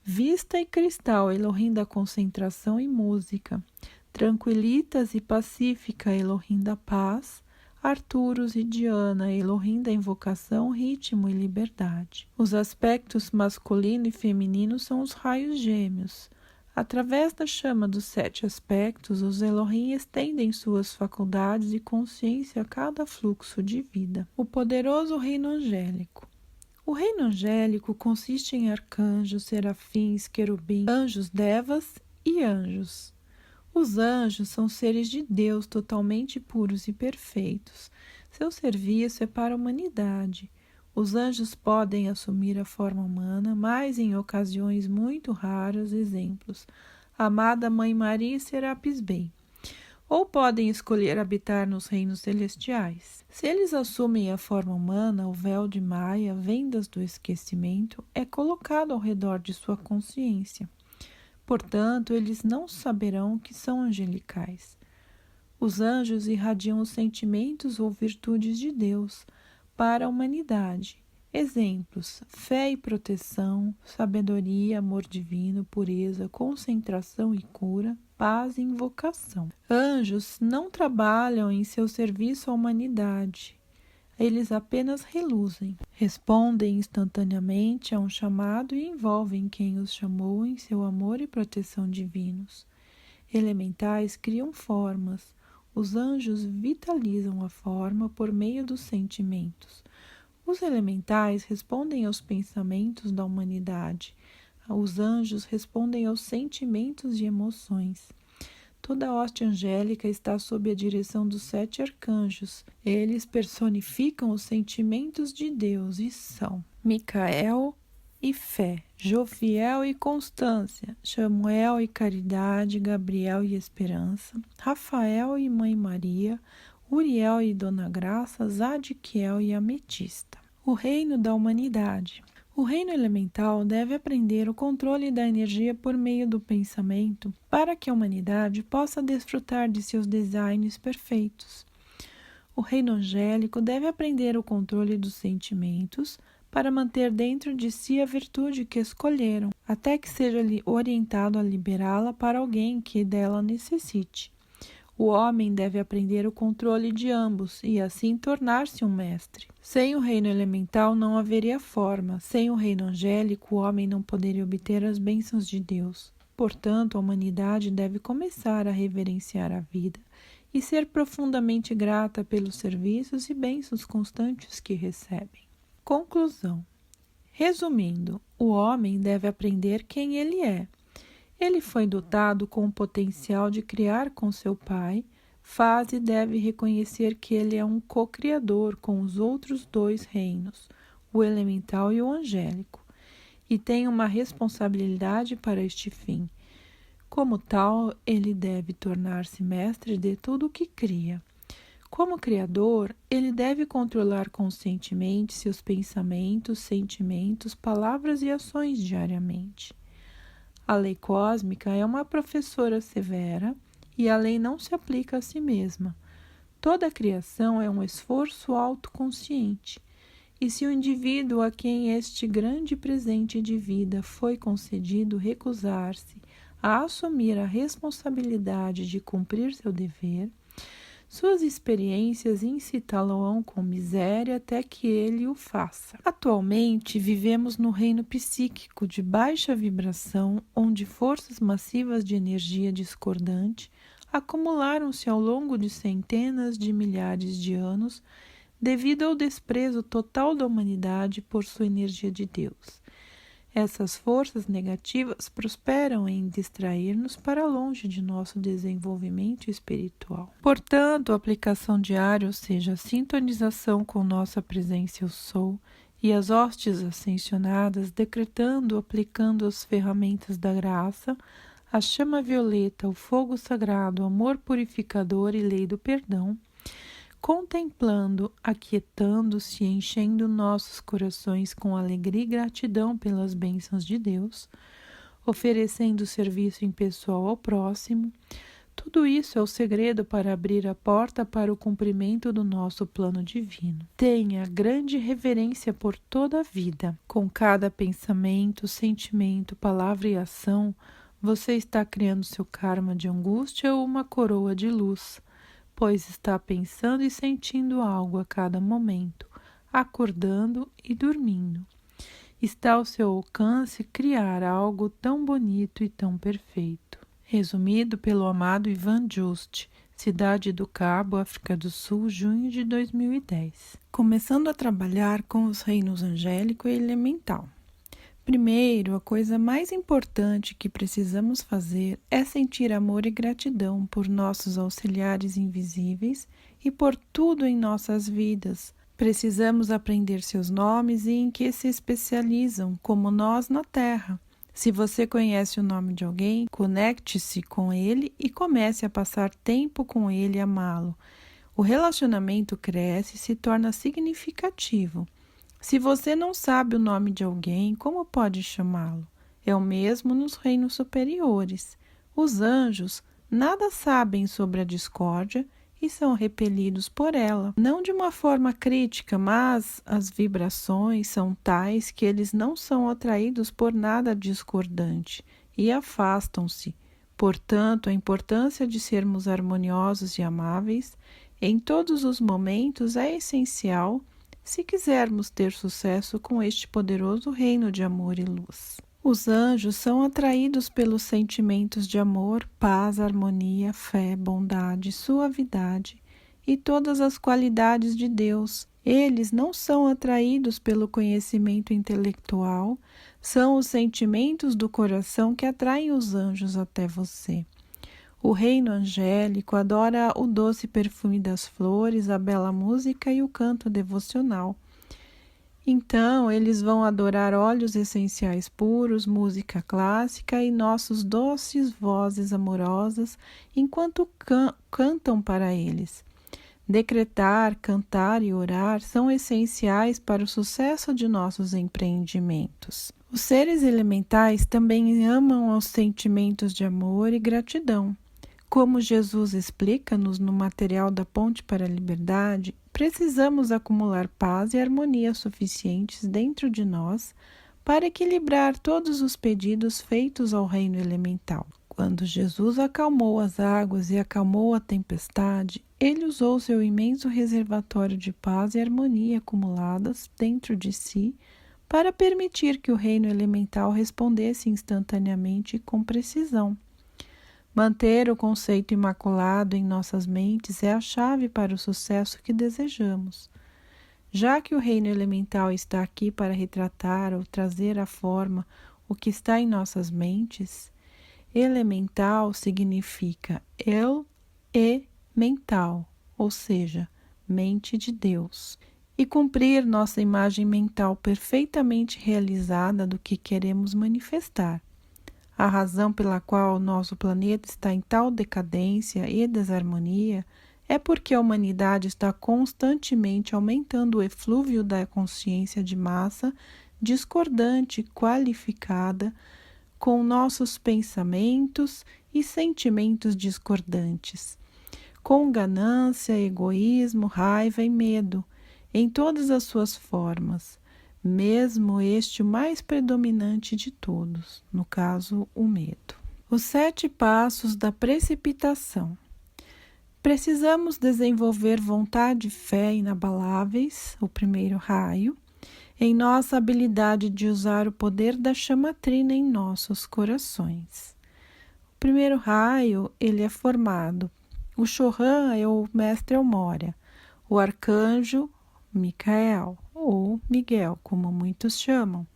Vista e Cristal, Elohim da concentração e música. Tranquilitas e Pacífica, Elohim da paz. Arturos e Diana, Elohim da invocação, ritmo e liberdade. Os aspectos masculino e feminino são os raios gêmeos. Através da chama dos 7 aspectos, os Elohim estendem suas faculdades e consciência a cada fluxo de vida. O poderoso reino angélico. O reino angélico consiste em arcanjos, serafins, querubins, anjos devas e anjos. Os anjos são seres de Deus totalmente puros e perfeitos. Seu serviço é para a humanidade. Os anjos podem assumir a forma humana, mas em ocasiões muito raras, exemplos, a amada Mãe Maria e Serapis Bey. Ou podem escolher habitar nos reinos celestiais. Se eles assumem a forma humana, o véu de Maia, vendas do esquecimento, é colocado ao redor de sua consciência. Portanto, eles não saberão que são angelicais. Os anjos irradiam os sentimentos ou virtudes de Deus para a humanidade. Exemplos: fé e proteção, sabedoria, amor divino, pureza, concentração e cura, paz e invocação. Anjos não trabalham em seu serviço à humanidade. Eles apenas reluzem, respondem instantaneamente a um chamado e envolvem quem os chamou em seu amor e proteção divinos. Elementais criam formas. Os anjos vitalizam a forma por meio dos sentimentos. Os elementais respondem aos pensamentos da humanidade. Os anjos respondem aos sentimentos e emoções. Toda a hoste angélica está sob a direção dos 7 arcanjos. Eles personificam os sentimentos de Deus e são Micael e fé, Jofiel e constância, Samuel e caridade, Gabriel e esperança, Rafael e Mãe Maria, Uriel e Dona Graça, Zadkiel e ametista. O reino da humanidade. O reino elemental deve aprender o controle da energia por meio do pensamento para que a humanidade possa desfrutar de seus designs perfeitos. O reino angélico deve aprender o controle dos sentimentos para manter dentro de si a virtude que escolheram, até que seja orientado a liberá-la para alguém que dela necessite. O homem deve aprender o controle de ambos e assim tornar-se um mestre. Sem o reino elemental não haveria forma. Sem o reino angélico, o homem não poderia obter as bênçãos de Deus. Portanto, a humanidade deve começar a reverenciar a vida e ser profundamente grata pelos serviços e bênçãos constantes que recebem. Conclusão. Resumindo, o homem deve aprender quem ele é. Ele foi dotado com o potencial de criar com seu pai, faz e deve reconhecer que ele é um co-criador com os outros 2 reinos, o elemental e o angélico, e tem uma responsabilidade para este fim. Como tal, ele deve tornar-se mestre de tudo o que cria. Como criador, ele deve controlar conscientemente seus pensamentos, sentimentos, palavras e ações diariamente. A lei cósmica é uma professora severa e a lei não se aplica a si mesma. Toda a criação é um esforço autoconsciente. E se o indivíduo a quem este grande presente de vida foi concedido recusar-se a assumir a responsabilidade de cumprir seu dever, suas experiências incitá-lo-ão com miséria até que ele o faça. Atualmente, vivemos no reino psíquico de baixa vibração, onde forças massivas de energia discordante acumularam-se ao longo de centenas de milhares de anos devido ao desprezo total da humanidade por sua energia de Deus. Essas forças negativas prosperam em distrair-nos para longe de nosso desenvolvimento espiritual. Portanto, a aplicação diária, ou seja, a sintonização com nossa presença eu sou, e as hostes ascensionadas, decretando, aplicando as ferramentas da graça, a chama violeta, o fogo sagrado, o amor purificador e lei do perdão, contemplando, aquietando-se, enchendo nossos corações com alegria e gratidão pelas bênçãos de Deus, oferecendo serviço impessoal ao próximo. Tudo isso é o segredo para abrir a porta para o cumprimento do nosso plano divino. Tenha grande reverência por toda a vida. Com cada pensamento, sentimento, palavra e ação, você está criando seu karma de angústia ou uma coroa de luz, pois está pensando e sentindo algo a cada momento, acordando e dormindo. Está ao seu alcance criar algo tão bonito e tão perfeito. Resumido pelo amado Ivan Just, Cidade do Cabo, África do Sul, junho de 2010. Começando a trabalhar com os reinos angélico e elemental. Primeiro, a coisa mais importante que precisamos fazer é sentir amor e gratidão por nossos auxiliares invisíveis e por tudo em nossas vidas. Precisamos aprender seus nomes e em que se especializam, como nós na Terra. Se você conhece o nome de alguém, conecte-se com ele e comece a passar tempo com ele e amá-lo. O relacionamento cresce e se torna significativo. Se você não sabe o nome de alguém, como pode chamá-lo? É o mesmo nos reinos superiores. Os anjos nada sabem sobre a discórdia e são repelidos por ela. Não de uma forma crítica, mas as vibrações são tais que eles não são atraídos por nada discordante e afastam-se. Portanto, a importância de sermos harmoniosos e amáveis em todos os momentos é essencial se quisermos ter sucesso com este poderoso reino de amor e luz. Os anjos são atraídos pelos sentimentos de amor, paz, harmonia, fé, bondade, suavidade e todas as qualidades de Deus. Eles não são atraídos pelo conhecimento intelectual, são os sentimentos do coração que atraem os anjos até você. O reino angélico adora o doce perfume das flores, a bela música e o canto devocional. Então, eles vão adorar óleos essenciais puros, música clássica e nossos doces vozes amorosas enquanto cantam para eles. Decretar, cantar e orar são essenciais para o sucesso de nossos empreendimentos. Os seres elementais também amam os sentimentos de amor e gratidão. Como Jesus explica-nos no material da Ponte para a Liberdade, precisamos acumular paz e harmonia suficientes dentro de nós para equilibrar todos os pedidos feitos ao reino elemental. Quando Jesus acalmou as águas e acalmou a tempestade, ele usou seu imenso reservatório de paz e harmonia acumuladas dentro de si para permitir que o reino elemental respondesse instantaneamente e com precisão. Manter o conceito imaculado em nossas mentes é a chave para o sucesso que desejamos. Já que o reino elemental está aqui para retratar ou trazer à forma o que está em nossas mentes, elemental significa mental, ou seja, mente de Deus, e cumprir nossa imagem mental perfeitamente realizada do que queremos manifestar. A razão pela qual nosso planeta está em tal decadência e desarmonia é porque a humanidade está constantemente aumentando o eflúvio da consciência de massa discordante, qualificada, com nossos pensamentos e sentimentos discordantes, com ganância, egoísmo, raiva e medo, em todas as suas formas. Mesmo este o mais predominante de todos, no caso, o medo. Os 7 passos da precipitação. Precisamos desenvolver vontade e fé inabaláveis, o primeiro raio, em nossa habilidade de usar o poder da chama trina em nossos corações. O primeiro raio, ele é formado. O Chohan é o mestre Elmória, o arcanjo Micael, ou Miguel, como muitos chamam.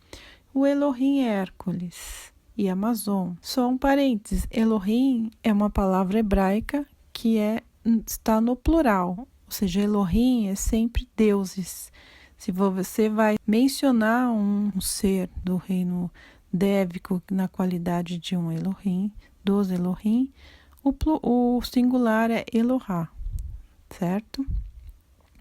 O Elohim é Hércules e Amazon. Só um parênteses, Elohim é uma palavra hebraica que está no plural, ou seja, Elohim é sempre deuses. Se você vai mencionar um ser do reino dévico na qualidade de um Elohim, dos Elohim, o singular é Elohá, certo?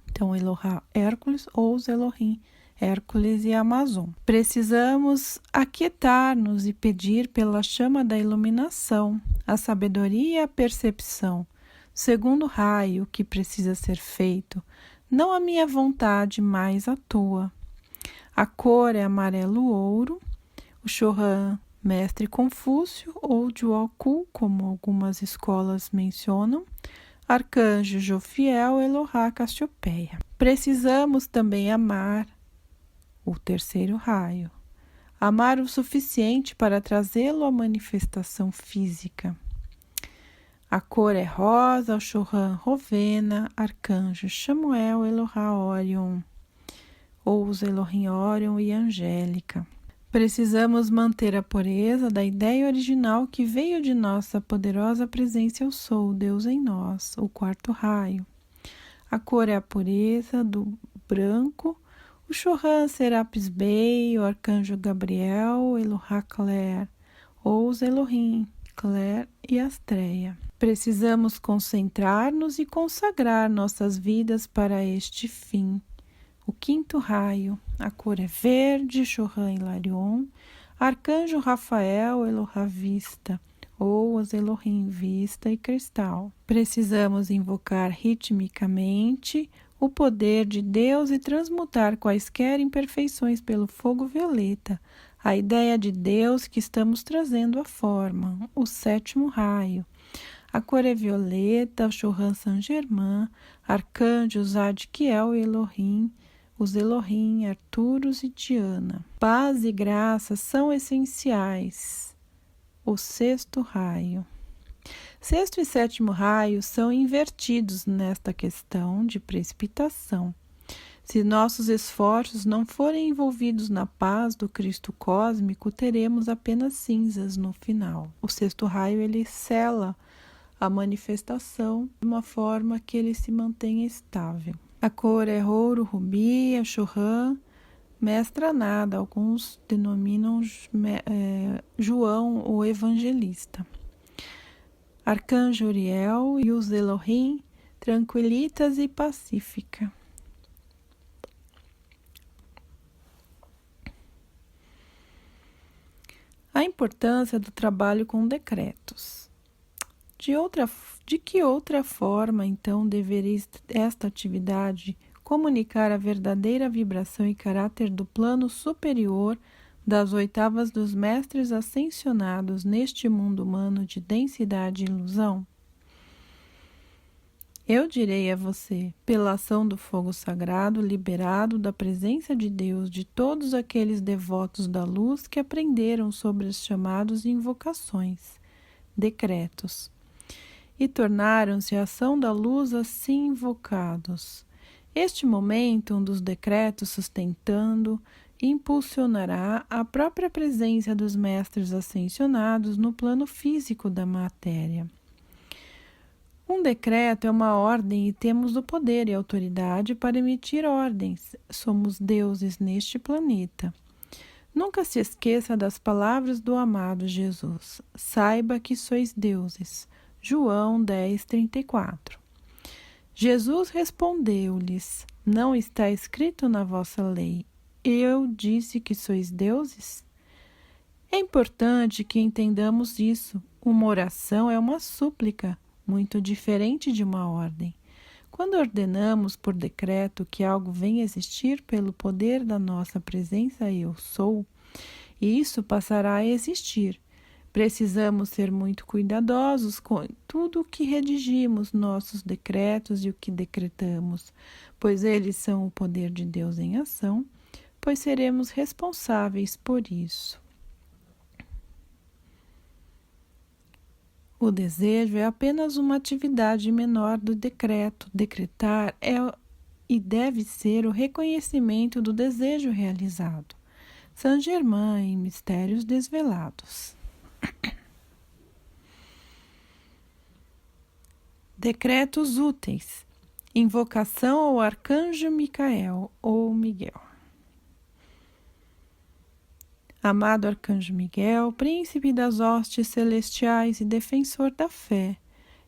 Então, Elohá, Hércules ou os Elohim, Hércules e Amazon. Precisamos aquietar-nos e pedir pela chama da iluminação, a sabedoria e a percepção, segundo raio que precisa ser feito, não a minha vontade, mas a tua. A cor é amarelo-ouro, o Chohan, mestre Confúcio, ou Juoku, como algumas escolas mencionam, arcanjo Jofiel, Elohá, Cassiopeia. Precisamos também amar o terceiro raio. Amar o suficiente para trazê-lo à manifestação física. A cor é rosa, o Chohan Rovena, arcanjo Chamuel, Elohá Orion, ou os Elohim Orion e Angélica. Precisamos manter a pureza da ideia original que veio de nossa poderosa presença Eu Sou, Deus em nós, o quarto raio. A cor é a pureza do branco, o Chohan Serapis Bey, o arcanjo Gabriel, Elohá Claire, ou os Elohim, Claire e Astreia. Precisamos concentrar-nos e consagrar nossas vidas para este fim. O quinto raio, a cor é verde, Chohan Hilarion, arcanjo Rafael, Elohá Vista, ou os Elohim Vista e Cristal. Precisamos invocar ritmicamente o poder de Deus e transmutar quaisquer imperfeições pelo fogo violeta, a ideia de Deus que estamos trazendo à forma, o sétimo raio. A cor é violeta, o Chohan Saint-Germain, arcanjo Zadkiel e Elohim, os Elohim, Arturos e Diana. Paz e graça são essenciais. O sexto raio. Sexto e sétimo raios são invertidos nesta questão de precipitação. Se nossos esforços não forem envolvidos na paz do Cristo cósmico, teremos apenas cinzas no final. O sexto raio, ele sela a manifestação de uma forma que ele se mantenha estável. A cor é ouro, rubi, a Chohan, mestra nada, alguns denominam João, o evangelista. Arcanjo Uriel e os Elohim, tranquilitas e pacífica. A importância do trabalho com decretos. De que outra forma, então, deveria esta atividade comunicar a verdadeira vibração e caráter do plano superior das oitavas dos mestres ascensionados neste mundo humano de densidade e ilusão? Eu direi a você, pela ação do fogo sagrado liberado da presença de Deus de todos aqueles devotos da luz que aprenderam sobre os chamados invocações, decretos, e tornaram-se a ação da luz assim invocados. Este momento, um dos decretos sustentando, impulsionará a própria presença dos mestres ascensionados no plano físico da matéria. Um decreto é uma ordem e temos o poder e autoridade para emitir ordens. Somos deuses neste planeta. Nunca se esqueça das palavras do amado Jesus. Saiba que sois deuses. João 10:34. Jesus respondeu-lhes: Não está escrito na vossa lei: Eu disse que sois deuses? É importante que entendamos isso. Uma oração é uma súplica, muito diferente de uma ordem. Quando ordenamos por decreto que algo venha existir pelo poder da nossa presença Eu Sou, isso passará a existir. Precisamos ser muito cuidadosos com tudo o que redigimos, nossos decretos e o que decretamos, pois eles são o poder de Deus em ação, pois seremos responsáveis por isso. O desejo é apenas uma atividade menor do decreto. Decretar é e deve ser o reconhecimento do desejo realizado. Saint Germain em Mistérios Desvelados. Decretos úteis. Invocação ao Arcanjo Micael ou Miguel. Amado Arcanjo Miguel, príncipe das hostes celestiais e defensor da fé,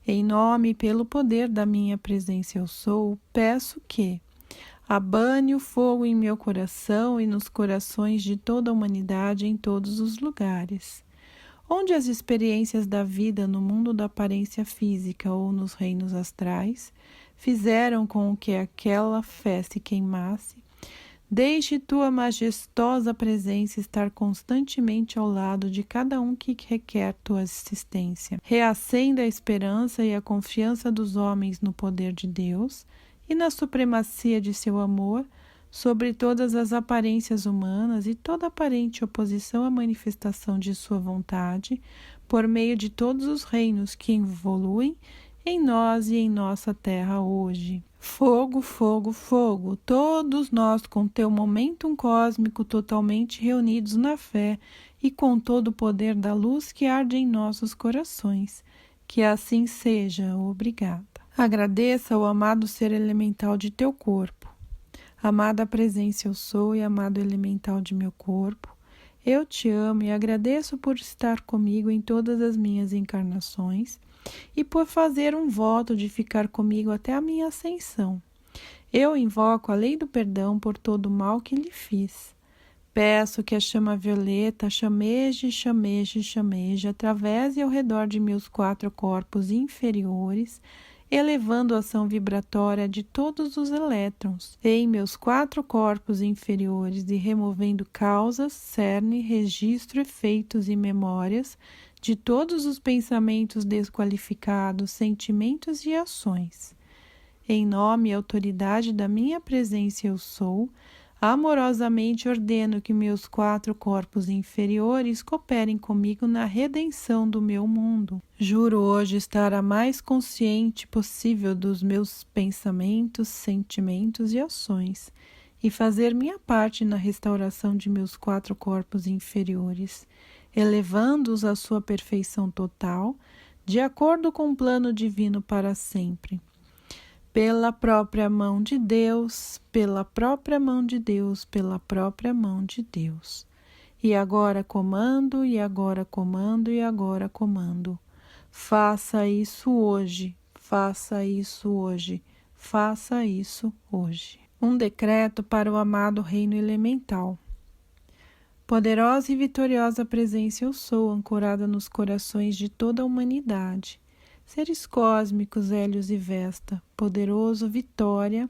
em nome e pelo poder da minha presença eu sou, peço que abane o fogo em meu coração e nos corações de toda a humanidade em todos os lugares, onde as experiências da vida no mundo da aparência física ou nos reinos astrais fizeram com que aquela fé se queimasse. Deixe tua majestosa presença estar constantemente ao lado de cada um que requer tua assistência. Reacenda a esperança e a confiança dos homens no poder de Deus e na supremacia de seu amor sobre todas as aparências humanas e toda aparente oposição à manifestação de sua vontade, por meio de todos os reinos que evoluem em nós e em nossa terra hoje. Fogo, fogo, fogo, todos nós com teu momentum cósmico totalmente reunidos na fé e com todo o poder da luz que arde em nossos corações. Que assim seja, obrigada. Agradeça ao amado ser elemental de teu corpo. Amada presença eu sou e amado elemental de meu corpo, eu te amo e agradeço por estar comigo em todas as minhas encarnações e por fazer um voto de ficar comigo até a minha ascensão. Eu invoco a lei do perdão por todo o mal que lhe fiz. Peço que a chama violeta chameje, chameje, chameje através e ao redor de meus 4 corpos inferiores, elevando a ação vibratória de todos os elétrons em meus 4 corpos inferiores e removendo causas, cerne, registro, efeitos e memórias de todos os pensamentos desqualificados, sentimentos e ações. Em nome e autoridade da minha presença eu sou, amorosamente ordeno que meus 4 corpos inferiores cooperem comigo na redenção do meu mundo. Juro hoje estar a mais consciente possível dos meus pensamentos, sentimentos e ações, e fazer minha parte na restauração de meus 4 corpos inferiores, elevando-os à sua perfeição total, de acordo com o plano divino para sempre. Pela própria mão de Deus, pela própria mão de Deus, pela própria mão de Deus. E agora comando, e agora comando, e agora comando. Faça isso hoje, faça isso hoje, faça isso hoje. Um decreto para o amado reino elemental. Poderosa e vitoriosa presença eu sou, ancorada nos corações de toda a humanidade. Seres cósmicos, Hélios e Vesta, poderoso Vitória,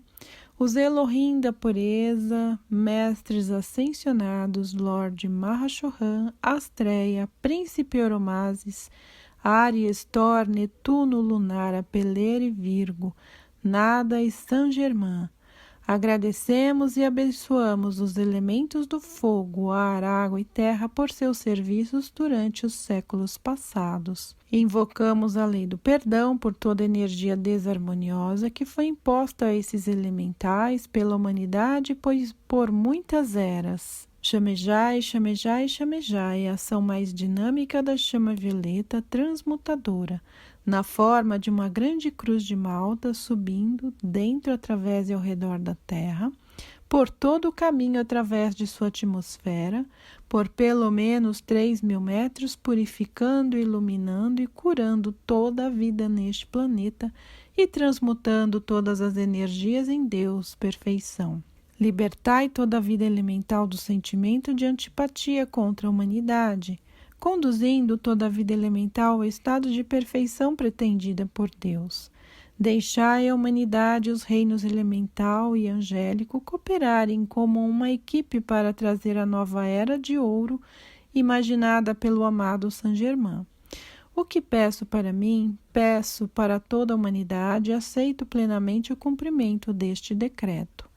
os Elohim da pureza, mestres ascensionados, Lorde Mahashohan, Astreia, Príncipe Oromazes, Áries, Thor, Netuno, Lunar, Apeleira e Virgo, Nada e Saint Germain. Agradecemos e abençoamos os elementos do fogo, ar, água e terra por seus serviços durante os séculos passados. Invocamos a lei do perdão por toda energia desarmoniosa que foi imposta a esses elementais pela humanidade por muitas eras. Chamejai, chamejai, chamejai, a ação mais dinâmica da chama violeta transmutadora, na forma de uma grande cruz de malta subindo dentro, através e ao redor da Terra, por todo o caminho através de sua atmosfera, por pelo menos 3.000 metros, purificando, iluminando e curando toda a vida neste planeta e transmutando todas as energias em Deus, perfeição. Libertai toda a vida elemental do sentimento de antipatia contra a humanidade, conduzindo toda a vida elemental ao estado de perfeição pretendida por Deus. Deixai a humanidade e os reinos elemental e angélico cooperarem como uma equipe para trazer a nova era de ouro imaginada pelo amado Saint Germain. O que peço para mim, peço para toda a humanidade e aceito plenamente o cumprimento deste decreto.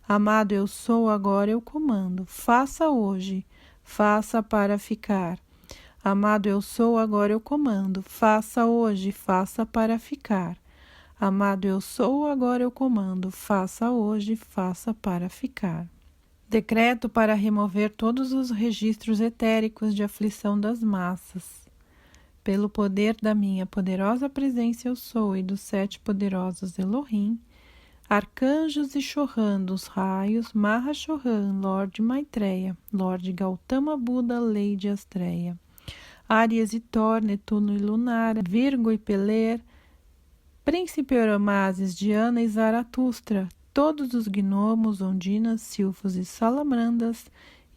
Amado eu sou, agora eu comando. Faça hoje, faça para ficar. Amado eu sou, agora eu comando. Faça hoje, faça para ficar. Amado eu sou, agora eu comando. Faça hoje, faça para ficar. Decreto para remover todos os registros etéricos de aflição das massas. Pelo poder da minha poderosa presença eu sou e dos 7 poderosos Elohim, arcanjos e Chohan dos raios, Maha Chohan, Lorde Maitreya, Lorde Gautama Buda, Lady Astreia, Áries e Thor, Netuno e Lunara, Virgo e Peler, Príncipe Oromazes, Diana e Zaratustra, todos os gnomos, ondinas, silfos e salamandras,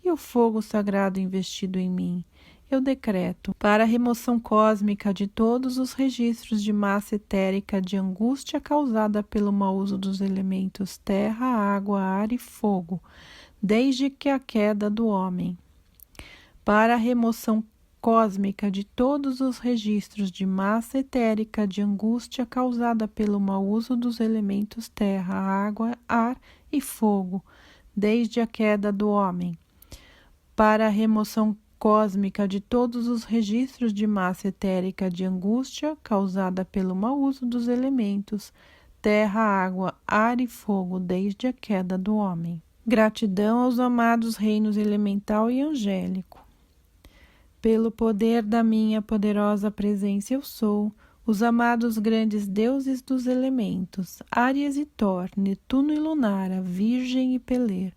e o fogo sagrado investido em mim. Eu decreto, para a remoção cósmica de todos os registros de massa etérica de angústia causada pelo mau uso dos elementos terra, água, ar e fogo, desde que a queda do homem. Para a remoção cósmica de todos os registros de massa etérica de angústia causada pelo mau uso dos elementos terra, água, ar e fogo, desde a queda do homem. Para a remoção cósmica de todos os registros de massa etérica de angústia causada pelo mau uso dos elementos terra, água, ar e fogo desde a queda do homem. Gratidão aos amados reinos elemental e angélico. Pelo poder da minha poderosa presença eu sou, os amados grandes deuses dos elementos, Áries e Thor, Netuno e Lunara, Virgem e Peler,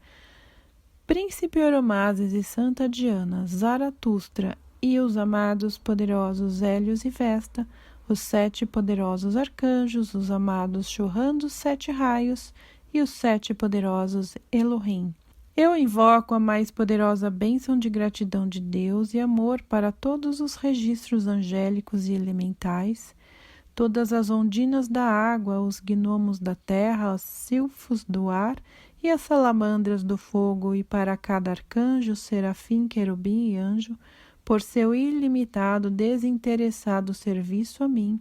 Príncipe Oromazes e Santa Diana, Zaratustra e os amados poderosos Hélios e Vesta, os 7 poderosos arcanjos, os amados Chohan dos 7 raios e os 7 poderosos Elohim. Eu invoco a mais poderosa bênção de gratidão de Deus e amor para todos os registros angélicos e elementais, todas as ondinas da água, os gnomos da terra, os silfos do ar e as salamandras do fogo, e para cada arcanjo, serafim, querubim e anjo, por seu ilimitado, desinteressado serviço a mim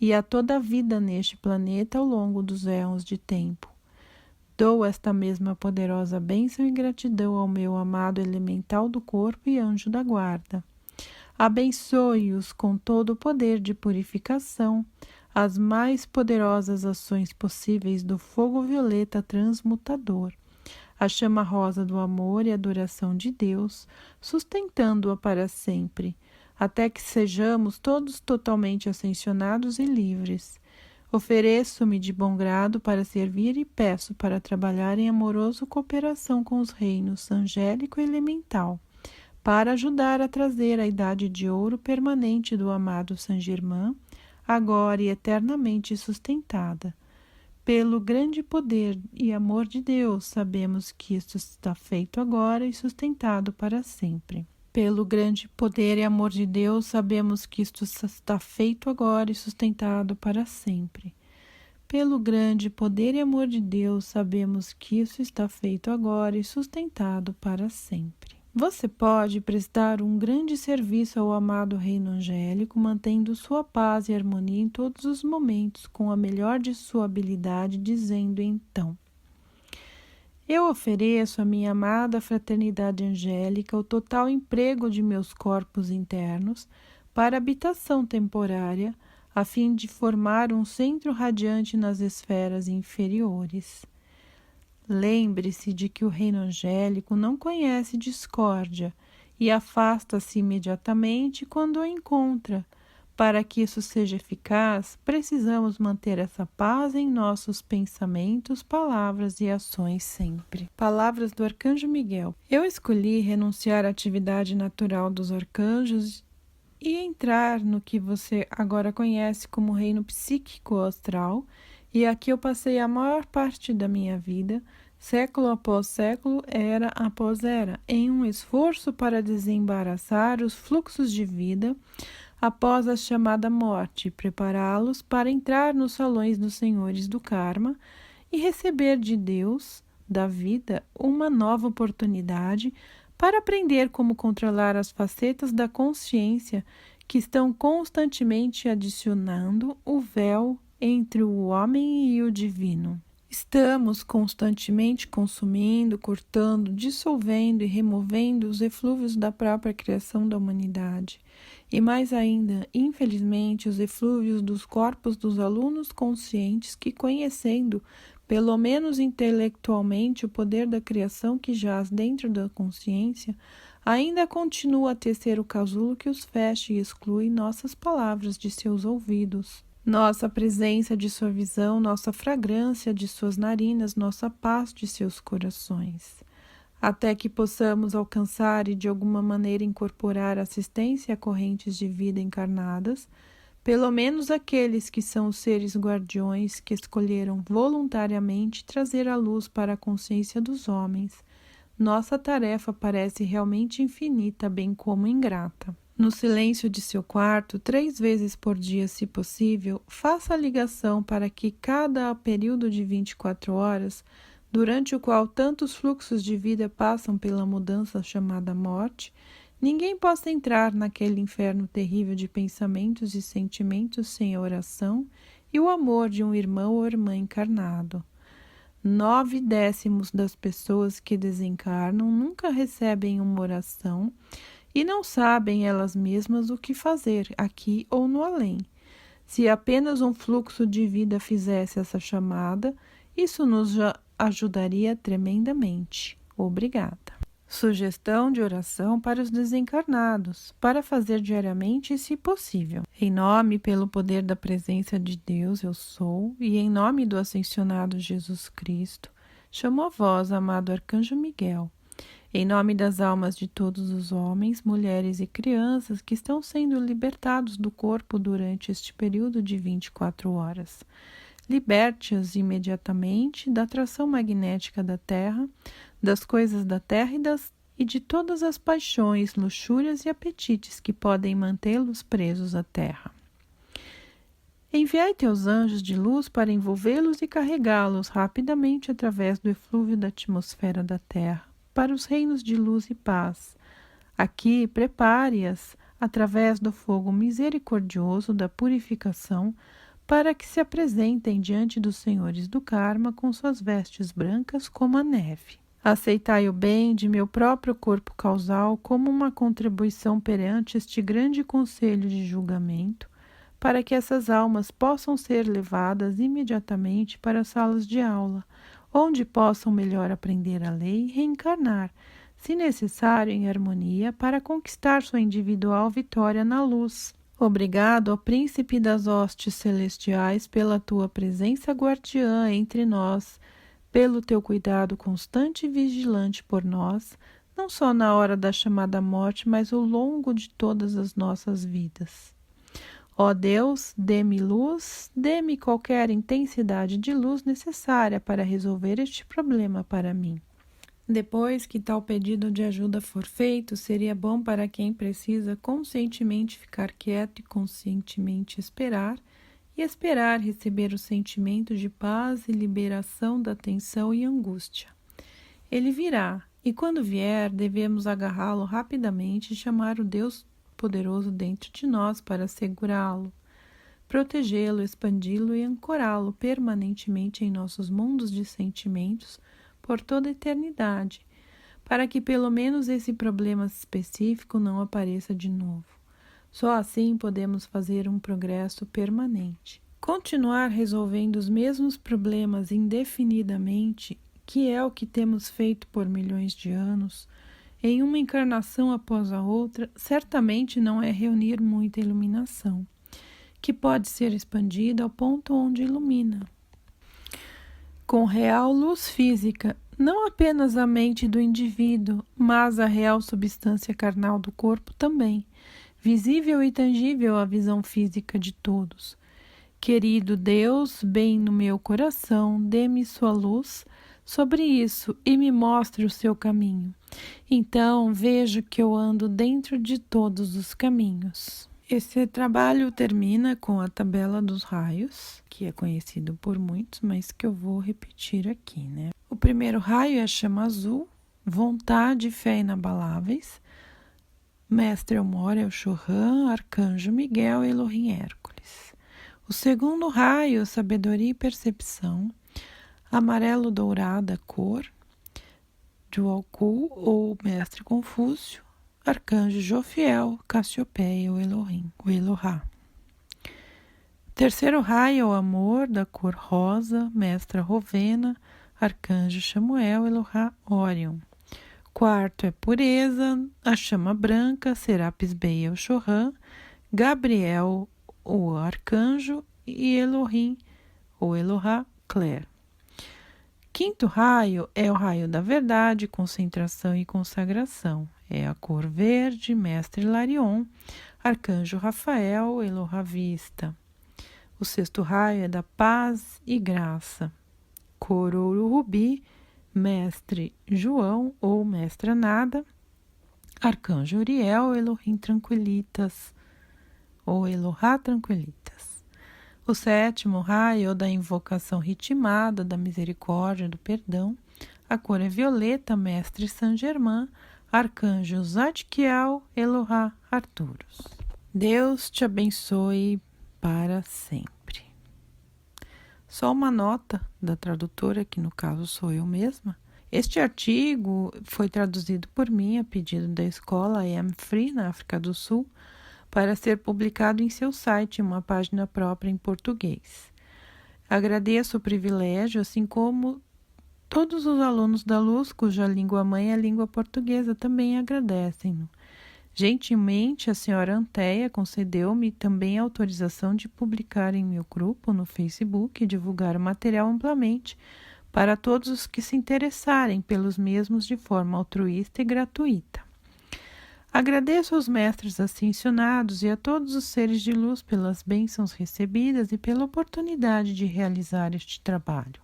e a toda a vida neste planeta ao longo dos éons de tempo. Dou esta mesma poderosa bênção e gratidão ao meu amado elemental do corpo e anjo da guarda. Abençoe-os com todo o poder de purificação, as mais poderosas ações possíveis do fogo violeta transmutador, a chama rosa do amor e adoração de Deus, sustentando-a para sempre, até que sejamos todos totalmente ascensionados e livres. Ofereço-me de bom grado para servir e peço para trabalhar em amorosa cooperação com os reinos angélico e elemental, para ajudar a trazer a idade de ouro permanente do amado Saint-Germain, agora e eternamente sustentada. Pelo grande poder e amor de Deus, sabemos que isto está feito agora e sustentado para sempre. Pelo grande poder e amor de Deus, sabemos que isto está feito agora e sustentado para sempre. Pelo grande poder e amor de Deus, sabemos que isso está feito agora e sustentado para sempre. Você pode prestar um grande serviço ao amado Reino Angélico, mantendo sua paz e harmonia em todos os momentos, com a melhor de sua habilidade, dizendo então: eu ofereço à minha amada fraternidade angélica o total emprego de meus corpos internos para habitação temporária, a fim de formar um centro radiante nas esferas inferiores. Lembre-se de que o reino angélico não conhece discórdia e afasta-se imediatamente quando a encontra. Para que isso seja eficaz, precisamos manter essa paz em nossos pensamentos, palavras e ações sempre. Palavras do Arcanjo Miguel. Eu escolhi renunciar à atividade natural dos arcanjos e entrar no que você agora conhece como reino psíquico astral, e aqui eu passei a maior parte da minha vida, século após século, era após era, em um esforço para desembaraçar os fluxos de vida após a chamada morte, prepará-los para entrar nos salões dos senhores do karma e receber de Deus, da vida, uma nova oportunidade para aprender como controlar as facetas da consciência que estão constantemente adicionando o véu entre o homem e o divino. Estamos constantemente consumindo, cortando, dissolvendo e removendo os eflúvios da própria criação da humanidade. E mais ainda, infelizmente, os eflúvios dos corpos dos alunos conscientes que, conhecendo, pelo menos intelectualmente, o poder da criação que jaz dentro da consciência, ainda continua a tecer o casulo que os fecha e exclui nossas palavras de seus ouvidos. Nossa presença de sua visão, nossa fragrância de suas narinas, nossa paz de seus corações. Até que possamos alcançar e de alguma maneira incorporar assistência a correntes de vida encarnadas, pelo menos aqueles que são os seres guardiões que escolheram voluntariamente trazer a luz para a consciência dos homens, nossa tarefa parece realmente infinita, bem como ingrata. No silêncio de seu quarto, 3 vezes por dia, se possível, faça a ligação para que cada período de 24 horas, durante o qual tantos fluxos de vida passam pela mudança chamada morte, ninguém possa entrar naquele inferno terrível de pensamentos e sentimentos sem a oração e o amor de um irmão ou irmã encarnado. 9/10 das pessoas que desencarnam nunca recebem uma oração e não sabem elas mesmas o que fazer, aqui ou no além. Se apenas um fluxo de vida fizesse essa chamada, isso nos ajudaria tremendamente. Obrigada. Sugestão de oração para os desencarnados, para fazer diariamente, se possível. Em nome e pelo poder da presença de Deus, eu sou, e em nome do ascensionado Jesus Cristo, chamo a vós, amado Arcanjo Miguel, em nome das almas de todos os homens, mulheres e crianças que estão sendo libertados do corpo durante este período de 24 horas. Liberte-os imediatamente da atração magnética da Terra, das coisas da Terra e de todas as paixões, luxúrias e apetites que podem mantê-los presos à Terra. Enviai teus anjos de luz para envolvê-los e carregá-los rapidamente através do eflúvio da atmosfera da Terra, para os reinos de luz e paz. Aqui, prepare-as através do fogo misericordioso da purificação, para que se apresentem diante dos senhores do karma com suas vestes brancas como a neve. Aceitai o bem de meu próprio corpo causal como uma contribuição perante este grande conselho de julgamento, para que essas almas possam ser levadas imediatamente para as salas de aula, onde possam melhor aprender a lei e reencarnar, se necessário em harmonia, para conquistar sua individual vitória na luz. Obrigado, ó Príncipe das hostes celestiais, pela tua presença guardiã entre nós, pelo teu cuidado constante e vigilante por nós, não só na hora da chamada morte, mas ao longo de todas as nossas vidas. Ó Deus, dê-me luz, dê-me qualquer intensidade de luz necessária para resolver este problema para mim. Depois que tal pedido de ajuda for feito, seria bom para quem precisa conscientemente ficar quieto e conscientemente esperar receber o sentimento de paz e liberação da tensão e angústia. Ele virá, e quando vier, devemos agarrá-lo rapidamente e chamar o Deus poderoso dentro de nós para segurá-lo, protegê-lo, expandi-lo e ancorá-lo permanentemente em nossos mundos de sentimentos por toda a eternidade, para que pelo menos esse problema específico não apareça de novo. Só assim podemos fazer um progresso permanente. Continuar resolvendo os mesmos problemas indefinidamente, que é o que temos feito por milhões de anos, em uma encarnação após a outra, certamente não é reunir muita iluminação, que pode ser expandida ao ponto onde ilumina. Com real luz física, não apenas a mente do indivíduo, mas a real substância carnal do corpo também, visível e tangível à visão física de todos. Querido Deus, bem no meu coração, dê-me sua luz sobre isso e me mostre o seu caminho. Então vejo que eu ando dentro de todos os caminhos. Esse trabalho termina com a tabela dos raios, que é conhecido por muitos, mas que eu vou repetir aqui, né? O primeiro raio é a chama azul, vontade e fé inabaláveis. Mestre Elmore é o Chorran, Arcanjo Miguel e Elohim Hércules. O segundo raio, sabedoria e percepção. Amarelo dourada cor, Juoku ou Mestre Confúcio, Arcanjo Jofiel, Cassiopeia ou Elohim, o Elohá. Terceiro raio é o amor da cor rosa, Mestra Rovena, Arcanjo Chamuel, Elohá, Orion. Quarto é pureza, a chama branca, Serapis Bey, o Chohan, Gabriel, o arcanjo, e Elohim, ou Elohá, Claire. Quinto raio é o raio da verdade, concentração e consagração. É a cor verde, Mestre Larion, Arcanjo Rafael, Elohá Vista. O sexto raio é da paz e graça. Cor ouro rubi, Mestre João ou Mestra Nada, Arcanjo Uriel, Elohim Tranquilitas ou Elohá Tranquilitas. O sétimo raio é da invocação ritmada, da misericórdia, do perdão. A cor é violeta, Mestre Saint-Germain, Arcanjo Zadkiel, Elohá Arturus. Deus te abençoe para sempre. Só uma nota da tradutora, que no caso sou eu mesma. Este artigo foi traduzido por mim a pedido da escola I Am Free, na África do Sul, para ser publicado em seu site, em uma página própria em português. Agradeço o privilégio, assim como todos os alunos da Luz, cuja língua-mãe é a língua portuguesa, também agradecem. Gentilmente, a senhora Anteia concedeu-me também a autorização de publicar em meu grupo no Facebook e divulgar o material amplamente para todos os que se interessarem pelos mesmos de forma altruísta e gratuita. Agradeço aos mestres ascensionados e a todos os seres de luz pelas bênçãos recebidas e pela oportunidade de realizar este trabalho.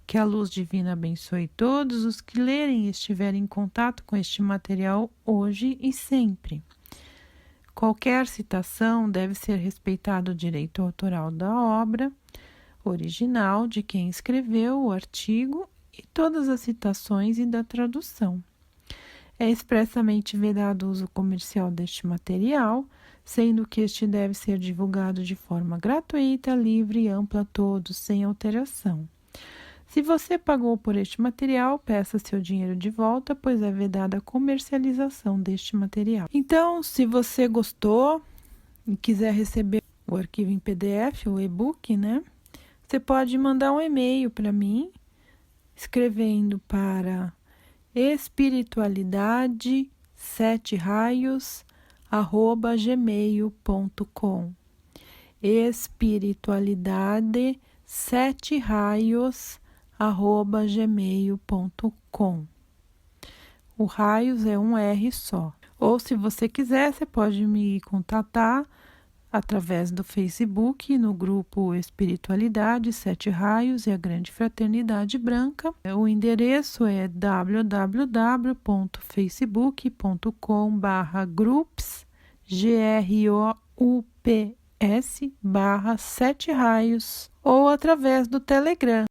Que a luz divina abençoe todos os que lerem e estiverem em contato com este material hoje e sempre. Qualquer citação deve ser respeitado o direito autoral da obra original de quem escreveu o artigo e todas as citações e da tradução. É expressamente vedado o uso comercial deste material, sendo que este deve ser divulgado de forma gratuita, livre e ampla a todos, sem alteração. Se você pagou por este material, peça seu dinheiro de volta, pois é vedada a comercialização deste material. Então, se você gostou e quiser receber o arquivo em PDF, o e-book, você pode mandar um e-mail para mim, escrevendo para espiritualidade7raios@gmail.com. espiritualidade7raios@gmail.com. O raios é um R só. Ou, se você quiser, você pode me contatar através do Facebook, no grupo Espiritualidade, Sete Raios e a Grande Fraternidade Branca. O endereço é www.facebook.com/groups, GROUPS, /Sete Raios, ou através do Telegram.